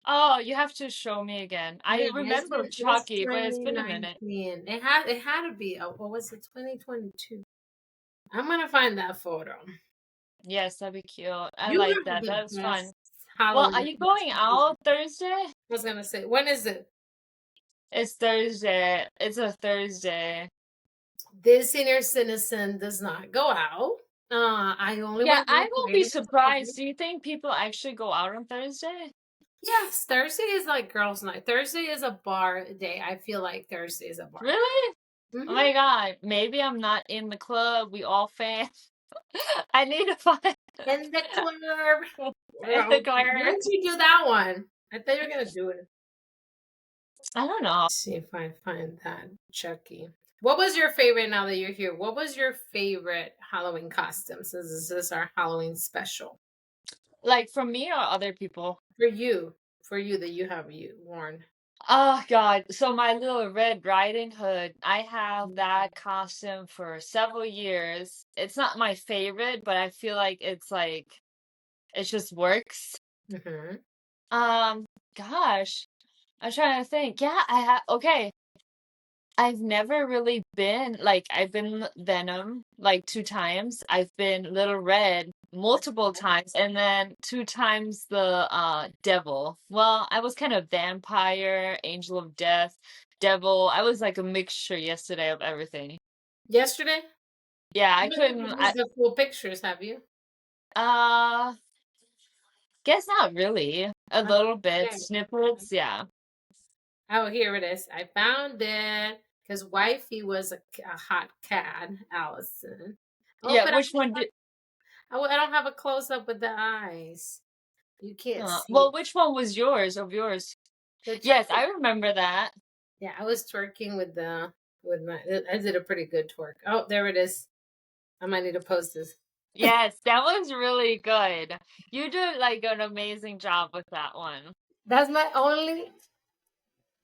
Oh, you have to show me again. I Yeah, remember it was Chucky, but it's been a minute. 2019. It had to be. What was it? 2022. I'm gonna find that photo. Yes, that'd be cute. I You like have that. the That was fun. best Well, are Halloween you going costume. out Thursday? I was gonna say, when is it? It's Thursday. It's a Thursday. This senior citizen does not go out. I only Yeah, went I out won't be Friday to surprised. Saturday. Do you think people actually go out on Thursday? Yes, Thursday is like girls' night. Thursday is a bar day. I feel like Thursday is a bar Really? day. Oh my God. Maybe I'm not in the club. We all fans. I need to find In the club. in the Well, why club. didn't you do that one? I thought you were gonna do it. I don't know. See if I find that Chucky. What was your favorite now that you're here? What was your favorite Halloween costume since this is our Halloween special? Like for me or other people? For you that you have you worn. Oh God. So my little Red Riding Hood, I have that costume for several years. It's not my favorite, but I feel like it just works. Mm-hmm. Um, gosh, I'm trying to think. Yeah, I have okay. I've never really been like I've been Venom like 2 times. I've been Little Red multiple times, and then 2 times the Devil. Well, I was kind of vampire, Angel of Death, Devil. I was like a mixture yesterday of everything. Yesterday? Yeah, I You haven't couldn't. released the full pictures, have you? Uh, guess not really. A little bit Okay. snippets. Yeah, Oh, here it is. I found it because wifey was a hot cad, Allison. Oh, yeah. but Which one did? I don't have a close up with the eyes. You can't see Well, it. which one was yours of yours? The Yes, twerk. I remember that. Yeah, I was twerking with my. I did a pretty good twerk. Oh, there it is. I might need to post this. Yes, that was really good. You did like an amazing job with that one. That's my only.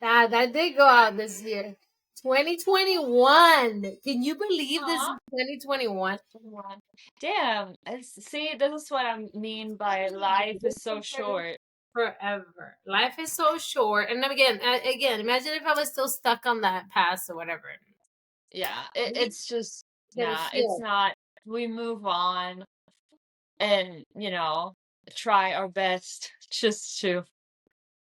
That did go out this year. 2021. Can you believe this is Aw. 2021? Damn. See, this is what I mean by life is so short. Forever. Life is so short. And then again, imagine if I was still stuck on that past or whatever. Yeah, We it's just, can nah, it's heal not. We move on and, try our best just to,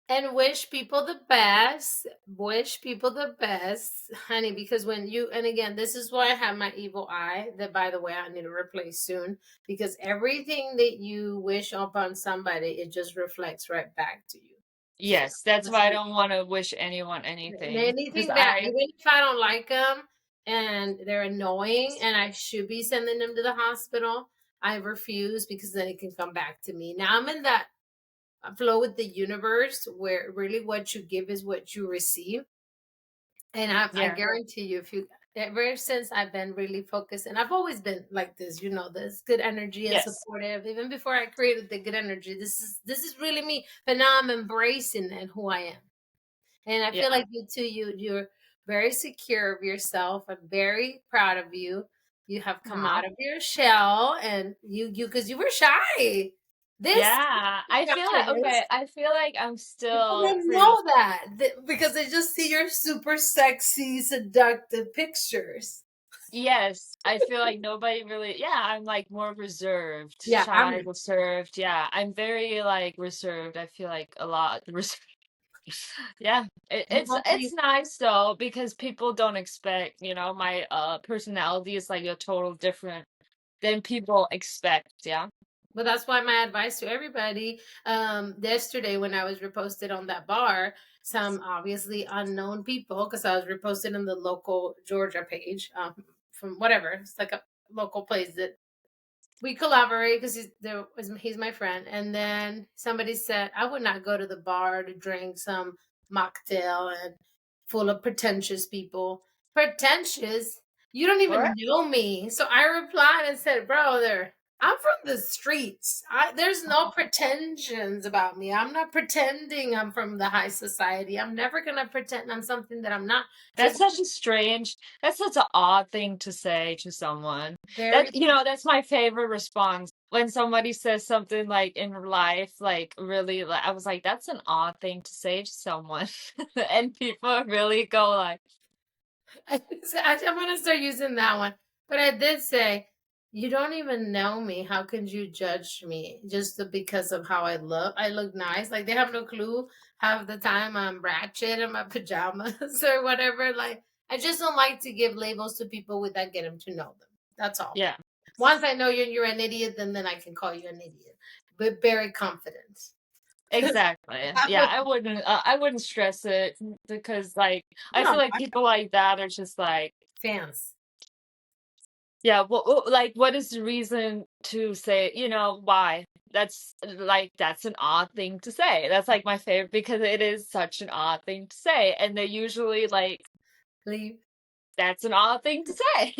and wish people the best. Wish people the best, honey, because when you, and again, this is why I have my evil eye that, by the way, I need to replace soon, because everything that you wish upon somebody, it just reflects right back to you. So yes, that's that's why I don't want to wish anyone and anything. Because anything bad, even if I don't like them and they're annoying and I should be sending them to the hospital, I refuse because then it can come back to me. Now I'm in that flow with the universe where really what you give is what you receive. And I yeah, guarantee you, if you, ever since I've been really focused, and I've always been like this, this good energy and yes, supportive. Even before I created the good energy, this is really me. But now I'm embracing it, who I am. And I feel yeah, like you too, you're very secure of yourself. I'm very proud of you. You have come aw. out of your shell and you because you were shy. This Yeah, I feel like, okay, guys, I feel like I'm people still don't pretty. know that because they just see your super sexy, seductive pictures. Yes, I feel like nobody really, yeah, I'm like more reserved, Yeah, shy, reserved. Yeah, I'm very like reserved. I feel like a lot reserved. Yeah, it's nobody. nice though because people don't expect, my personality is like a total different than people expect. Yeah. But that's why my advice to everybody, yesterday when I was reposted on that bar, some obviously unknown people, because I was reposted in the local Georgia page, from whatever, it's like a local place that we collaborate because he's my friend. And then somebody said I would not go to the bar to drink some mocktail and full of pretentious people. Pretentious? You don't even What? know me. So I replied and said, brother, I'm from the streets. There's no pretensions about me. I'm not pretending I'm from the high society. I'm never gonna pretend I'm something that I'm not. That's Just such a strange, that's such an odd thing to say to someone. very. That's my favorite response when somebody says something like in life, like really, like I was like, that's an odd thing to say to someone. And people really go like, I'm gonna start using that one. But I did say, you don't even know me. How could you judge me just because of how I look? I look nice. Like they have no clue. Half the time I'm ratchet in my pajamas or whatever. Like I just don't like to give labels to people without getting to know them. That's all. yeah, Once I know you're an idiot, then I can call you an idiot. But very confident. exactly. Yeah, I wouldn't stress it because like I No, feel like people like that are just like, fans. yeah, well, like, what is the reason to say, why? That's an odd thing to say. That's like my favorite because it is such an odd thing to say. And they usually like, Leave. that's an odd thing to say.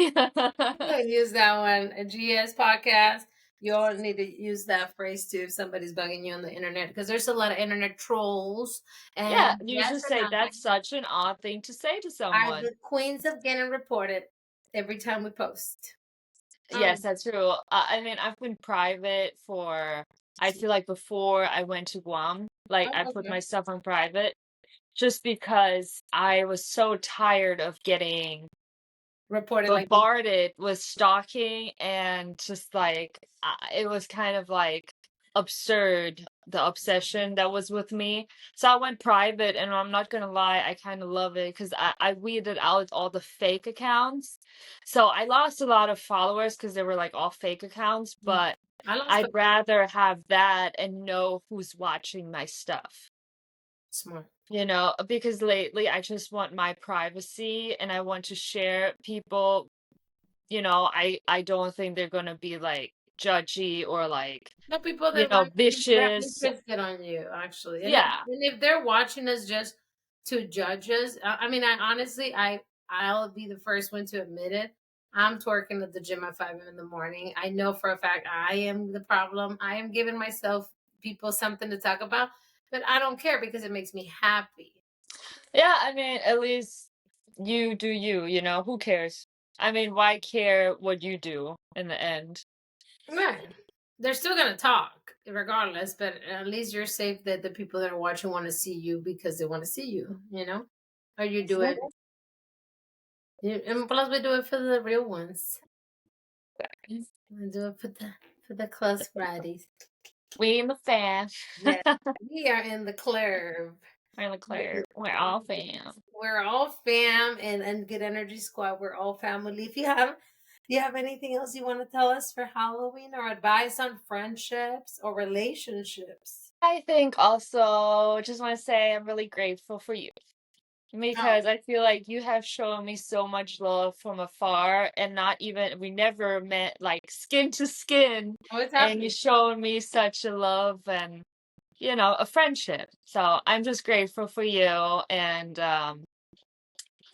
Use that one. A GS podcast. You all need to use that phrase too if somebody's bugging you on the internet because there's a lot of internet trolls. Yeah, And you yes should and say that's such an odd thing to say to I are someone. the queens of getting reported every time we post. Yes, that's true. I mean, I've been private for, I feel like before I went to Guam, like I put Okay. my stuff on private. just because I was so tired of getting Reported like this. bombarded with stalking and just like it was kind of like absurd, the obsession that was with me. So I went private, and I'm not gonna lie, I kind of love it because I weeded out all the fake accounts. So I lost a lot of followers because they were like all fake accounts, Mm. but I lost I'd the rather have that and know who's watching my stuff. smart. Because lately I just want my privacy and I want to share people. I don't think they're gonna be like judgy or like, No, people that want that are vicious. interested on you, actually, Yeah. and if they're watching us just to judge us, I mean, I honestly, I'll be the first one to admit it. I'm twerking at the gym at 5 in the morning. I know for a fact I am the problem. I am giving myself people something to talk about, but I don't care because it makes me happy. Yeah, I mean, at least you do you, who cares? I mean, why care what you do in the end? Right. They're still gonna talk regardless, but at least you're safe that the people that are watching want to see you because they want to see you, Or you do it. And plus we do it for the real ones. We do it for the close Fridays. We in the fam. Yeah. We are in the club. We're in the clear. We're all fam. We're all fam and Good Energy Squad. We're all family. If do you have anything else you want to tell us for Halloween or advice on friendships or relationships? I think also just want to say I'm really grateful for you Oh, because I feel like you have shown me so much love from afar, and not even we never met like skin to skin, what's and you happening? showed me such a love and a friendship. So I'm just grateful for you, and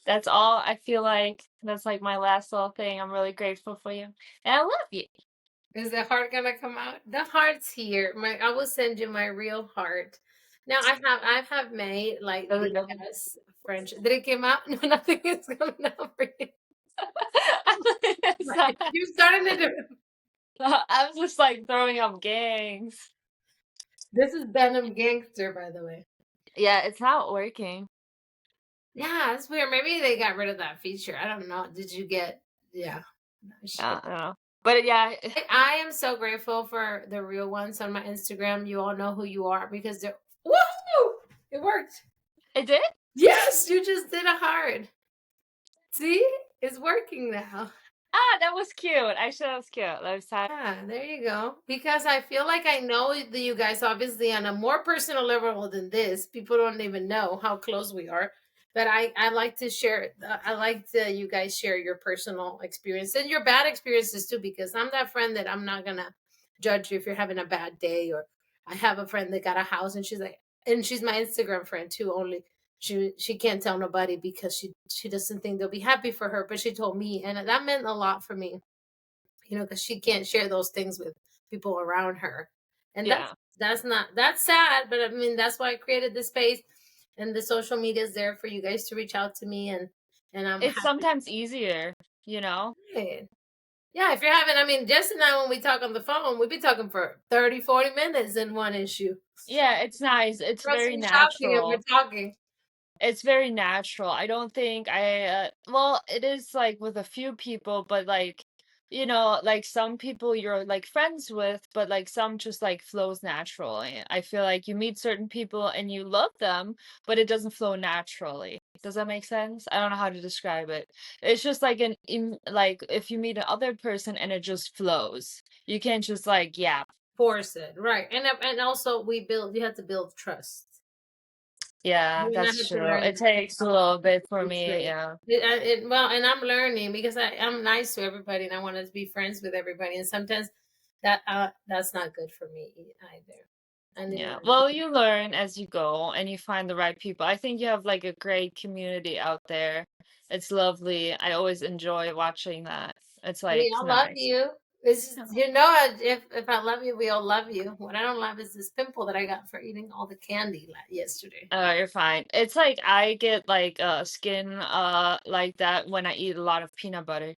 that's all. I feel like that's like my last little thing. I'm really grateful for you, and I love you. Is the heart gonna come out? The heart's here. I will send you my real heart. Now I have made like Does the it go? best friendship. Did it come out? No, nothing is coming out for you. It's not- You're starting to do it. I'm just like throwing up gangs. This is Venom Gangster, by the way. Yeah, it's not working. Yeah, it's weird. Maybe they got rid of that feature. I don't know. Did you get? Yeah, I'm not sure. I don't know. But yeah, I am so grateful for the real ones on my Instagram. You all know who you are because they're woohoo! It worked. it did? Yes, you just did a heart. See? It's working now. Ah, that was cute. Actually, that was cute. That was sad. Yeah, there you go. Because I feel like I know you guys obviously on a more personal level than this. People don't even know how close we are. But I like to share. I like to you guys share your personal experience and your bad experiences too. Because I'm that friend that I'm not gonna judge you if you're having a bad day. Or I have a friend that got a house and she's my Instagram friend too. Only she can't tell nobody because she doesn't think they'll be happy for her. But she told me, and that meant a lot for me, because she can't share those things with people around her. And Yeah. that's sad, but I mean that's why I created this space, and the social media is there for you guys to reach out to me, and I'm It's happy. sometimes easier, you know? Yeah, if you're having, I mean, Jess and I, when we talk on the phone, we'd be talking for 30, 40 minutes in one issue. Yeah, it's nice. It's very Grocery shopping and natural. we're talking. It's very natural. I don't think well, it is like with a few people, but like, like some people you're like friends with, but like some just like flows naturally. I feel like you meet certain people and you love them, but it doesn't flow naturally. Does that make sense? I don't know how to describe it. It's just like like if you meet another person and it just flows. You can't just like, yeah. Force it, right? And also we have to build trust. Yeah, You and I that's had to true. learn It that. takes a little bit for It's me, great. yeah. Well, and I'm learning because I'm nice to everybody and I want to be friends with everybody. And sometimes that's not good for me either. I need to Yeah. learn. Well, you learn as you go and you find the right people. I think you have like a great community out there. It's lovely. I always enjoy watching that. It's We like all love nice. you. It's Yeah. just, if I love you, we all love you. What I don't love is this pimple that I got for eating all the candy yesterday. Oh, you're fine. It's like I get like skin like that when I eat a lot of peanut butter.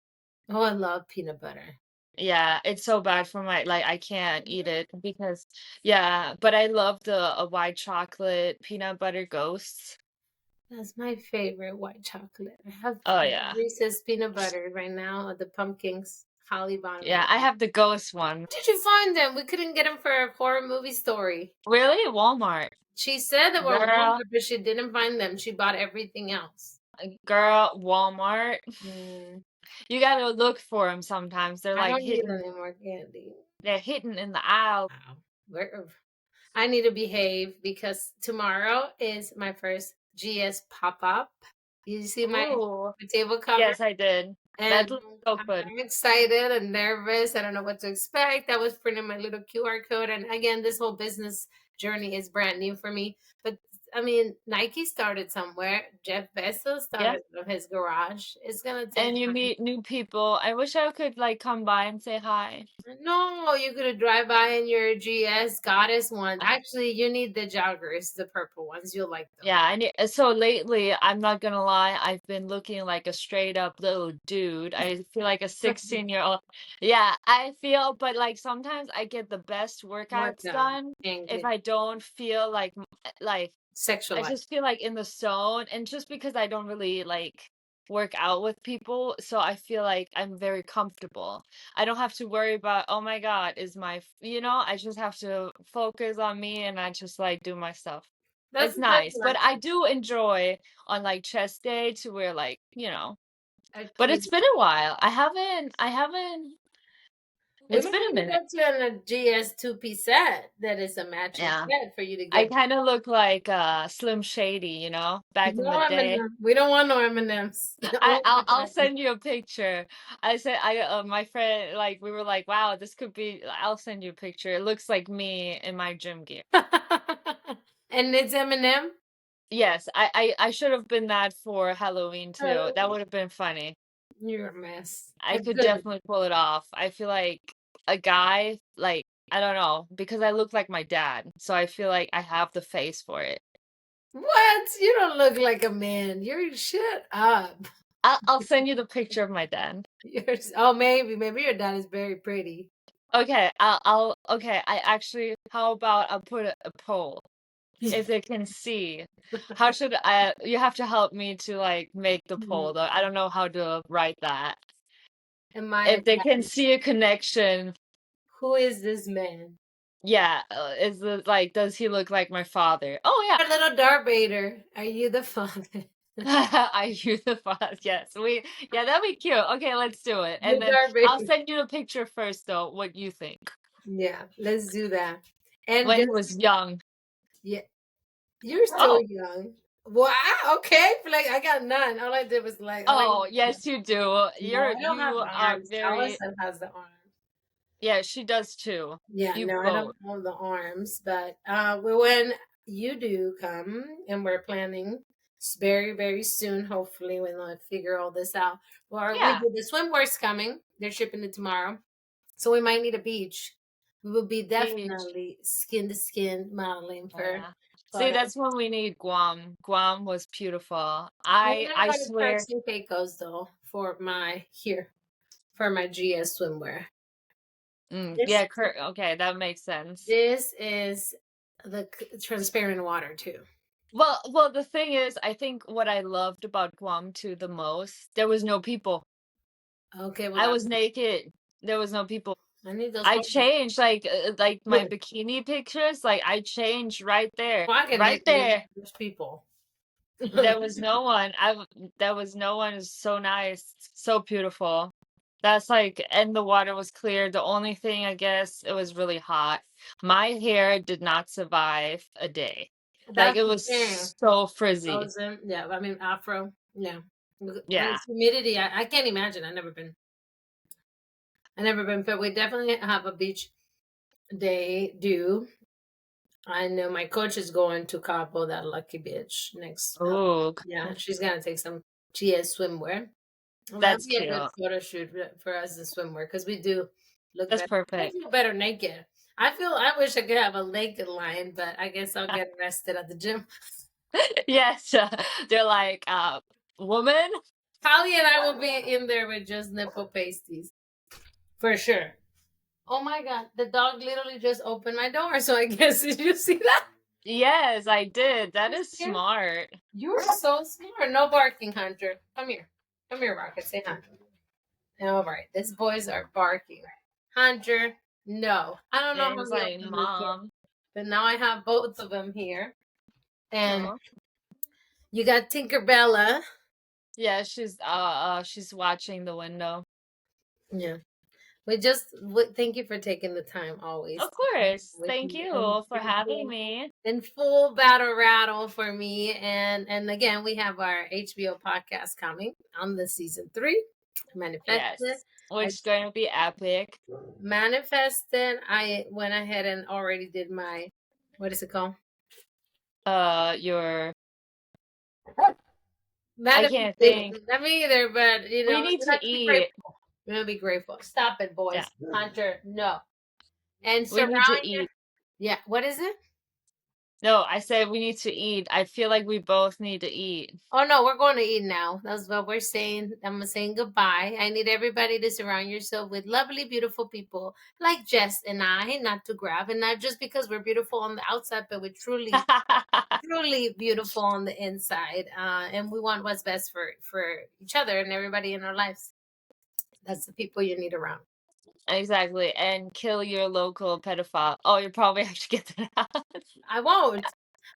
Oh, I love peanut butter. Yeah, it's so bad for my like I can't eat it because yeah, but I love the white chocolate peanut butter ghosts. That's my favorite white chocolate. I have Oh yeah. Reese's peanut butter right now, or the pumpkins, Holly Yeah, Bonbon. I have the ghost one. Where did you find them? We couldn't get them for a horror movie story. Really? Walmart. She said they were Girl, Walmart, but she didn't find them. She bought everything else. girl, Walmart. Mm, You gotta look for them sometimes. They're I like don't need hidden. any more candy. They're hidden in the aisle. Wow. I need to behave because tomorrow is my first GS pop up. You see Ooh. my table cover? Yes, I did. And That looks so good. I'm excited and nervous. I don't know what to expect. I was printing my little QR code. And again, this whole business journey is brand new for me. But I mean, Nike started somewhere. Jeff Bezos Yeah. started from his garage. It's going to take And you time. meet new people. I wish I could like come by and say hi. No, you could drive by in your GS Goddess one. Uh, Actually, you need the joggers, the purple ones. You'll like them. Yeah, so lately, I'm not gonna lie, I've been looking like a straight up little dude. I feel like a 16-year-old. Yeah, I feel, but like sometimes I get the best Work workouts done done and if get I don't feel like I sexualized. just feel like in the zone, and just because I don't really like work out with people, so I feel like I'm very comfortable. I don't have to worry about, oh my God, I just have to focus on me and I just like do my stuff. That's It's the best nice, but one. I do enjoy on like chest day to wear A but cute. it's been a while. We It's might been a need to minute. get you on a GS two-piece set that is a matching Yeah. set for you to I get. kind of look like Slim Shady, back in the No day. M&M. We don't want no M&Ms. I'll send you a picture. My friend, like, we were like, wow, this could be. I'll send you a picture. It looks like me in my gym gear. And it's M&M. Yes, I should have been that for Halloween too. That Oh, would have been funny. you're a mess. I A could good. definitely pull it off. I feel like a guy, like, I don't know, because I look like my dad, so I feel like I have the face for it. What? You don't look like a man. You're shut up. I'll send you the picture of my dad. Oh, maybe your dad is very pretty. Okay, okay. How about I'll put a poll if they can see. How should I? You have to help me to like make the poll though. I don't know how to write that. Am I a If they can dad? see a connection, Who is this man? yeah. Is the like, does he look like my father? Oh yeah. Our little Darth Vader. Are you the father? I use the father. Yes, yeah, that'd be cute. Okay, let's do it. And You then Darth I'll Vader. send you the picture first though, what you think. Yeah, let's do that. And When he just was young. yeah, you're still Oh, young. Wow. Okay. Like I got none. All I did was like all I oh, yes, you do. no, I don't have You are arms. very, Allison has the arms. yeah, she does too. Yeah, You no, I both. don't have the arms, but when you do come and we're planning very, very soon, hopefully when I figure all this out. Or we Yeah, do the swimwear's coming. They're shipping it tomorrow. So we might need a beach. We will be beach. definitely skin to skin modeling Oh for yeah. See, photos. that's when we need Guam. Guam was beautiful. I'm I gonna go to swear. Turks and Caicos though for my GS swimwear. This Yeah, okay, that makes sense. this is the transparent water too. Well, the thing is, I think what I loved about Guam too the most, there was no people. Okay, well I that was naked. There was no people. I need those I photos. changed like my bikini pictures, like I changed right there. Well, I get Right naked and there. there's people. There was no one. There was no one. It was so nice, so beautiful. That's like, and the water was clear. The only thing, I guess, it was really hot. My hair did not survive a day. Like That's it the was thing. so frizzy. Frozen. Yeah, I mean afro. Yeah. When Yeah. it's humidity, I can't imagine. I never been, but we definitely have a beach day due. I know my coach is going to Cabo, that lucky bitch, next. Oh, Yeah, she's gonna take some GS swimwear. Well, that'd that's be a good cute. photo shoot for us in swimwear because we do look That's better. I perfect. feel better naked. I wish I could have a naked line, but I guess I'll get arrested at the gym. Yes, they're like, woman. Holly and I will be in there with just nipple pasties for sure. Oh my god, the dog literally just opened my door. So I guess did you see that? Yes, I did. That You is scared? smart. You're so smart. No barking, Hunter. Come here. Come here, Rocket. Say hi. All right. These boys are barking. Hunter, no. I don't know Yeah, how he's he like, opened this door, Mom. but now I have both of them here. And Oh. you got Tinkerbella. Yeah, she's watching the window. Yeah. Thank you for taking the time always Of to come course. with Thank me and you for to having be me. in full battle rattle for me. And again, we have our HBO podcast coming on the season 3. Manifested. Yes. Which I is going to be epic. manifested. I went ahead and already did my, what is it called? Your I can't think. Manifestation. Not me either, but We you need to have to be eat. grateful. You're gonna be grateful. Stop it, Yeah. boys. Hunter, no. And We surround need to your, eat. yeah, what is it? No, I said we need to eat. I feel like we both need to eat. Oh no, we're going to eat now. That's what we're saying. I'm saying goodbye. I need everybody to surround yourself with lovely, beautiful people like Jess and I, not to grab, and not just because we're beautiful on the outside, but we're truly, truly beautiful on the inside. And we want what's best for each other and everybody in our lives. That's the people you need around. Exactly. And kill your local pedophile. Oh, you probably have to get that out. I won't.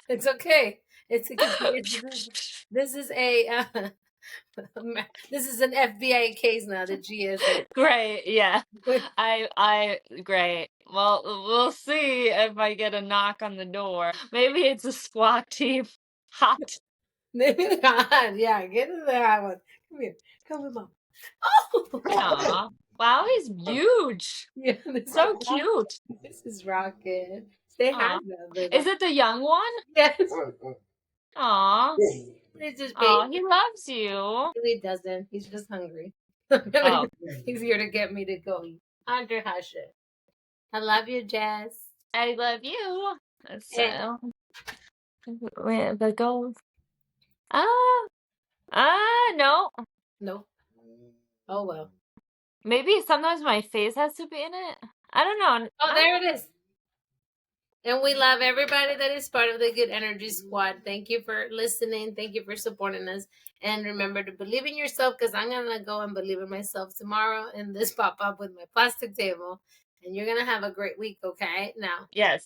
It's okay. This is a this is an FBI case now. The GSA. Great. Yeah. I great. Well, we'll see if I get a knock on the door. Maybe it's a SWAT team. Hot. God, yeah, get in there. I want. Come here. Come with mom. Oh, Aw. Wow, he's huge. yeah. So cute. This is Rocket. Say hi, Aw. now, Is little. it the young one? Yes. Aw. It's just Aw, baby. he loves you. He doesn't. He's just hungry. Oh, He's here to get me to go eat. Andre, hush it. I love you, Jess. I love you. Eh, So, but go. Ah, no. no. Oh well. Maybe sometimes my face has to be in it. I don't know. Oh, there it is. And we love everybody that is part of the Good Energy Squad. Thank you for listening. Thank you for supporting us. And remember to believe in yourself because I'm going to go and believe in myself tomorrow in this pop up with my plastic table. And you're going to have a great week, okay? Now, Yes.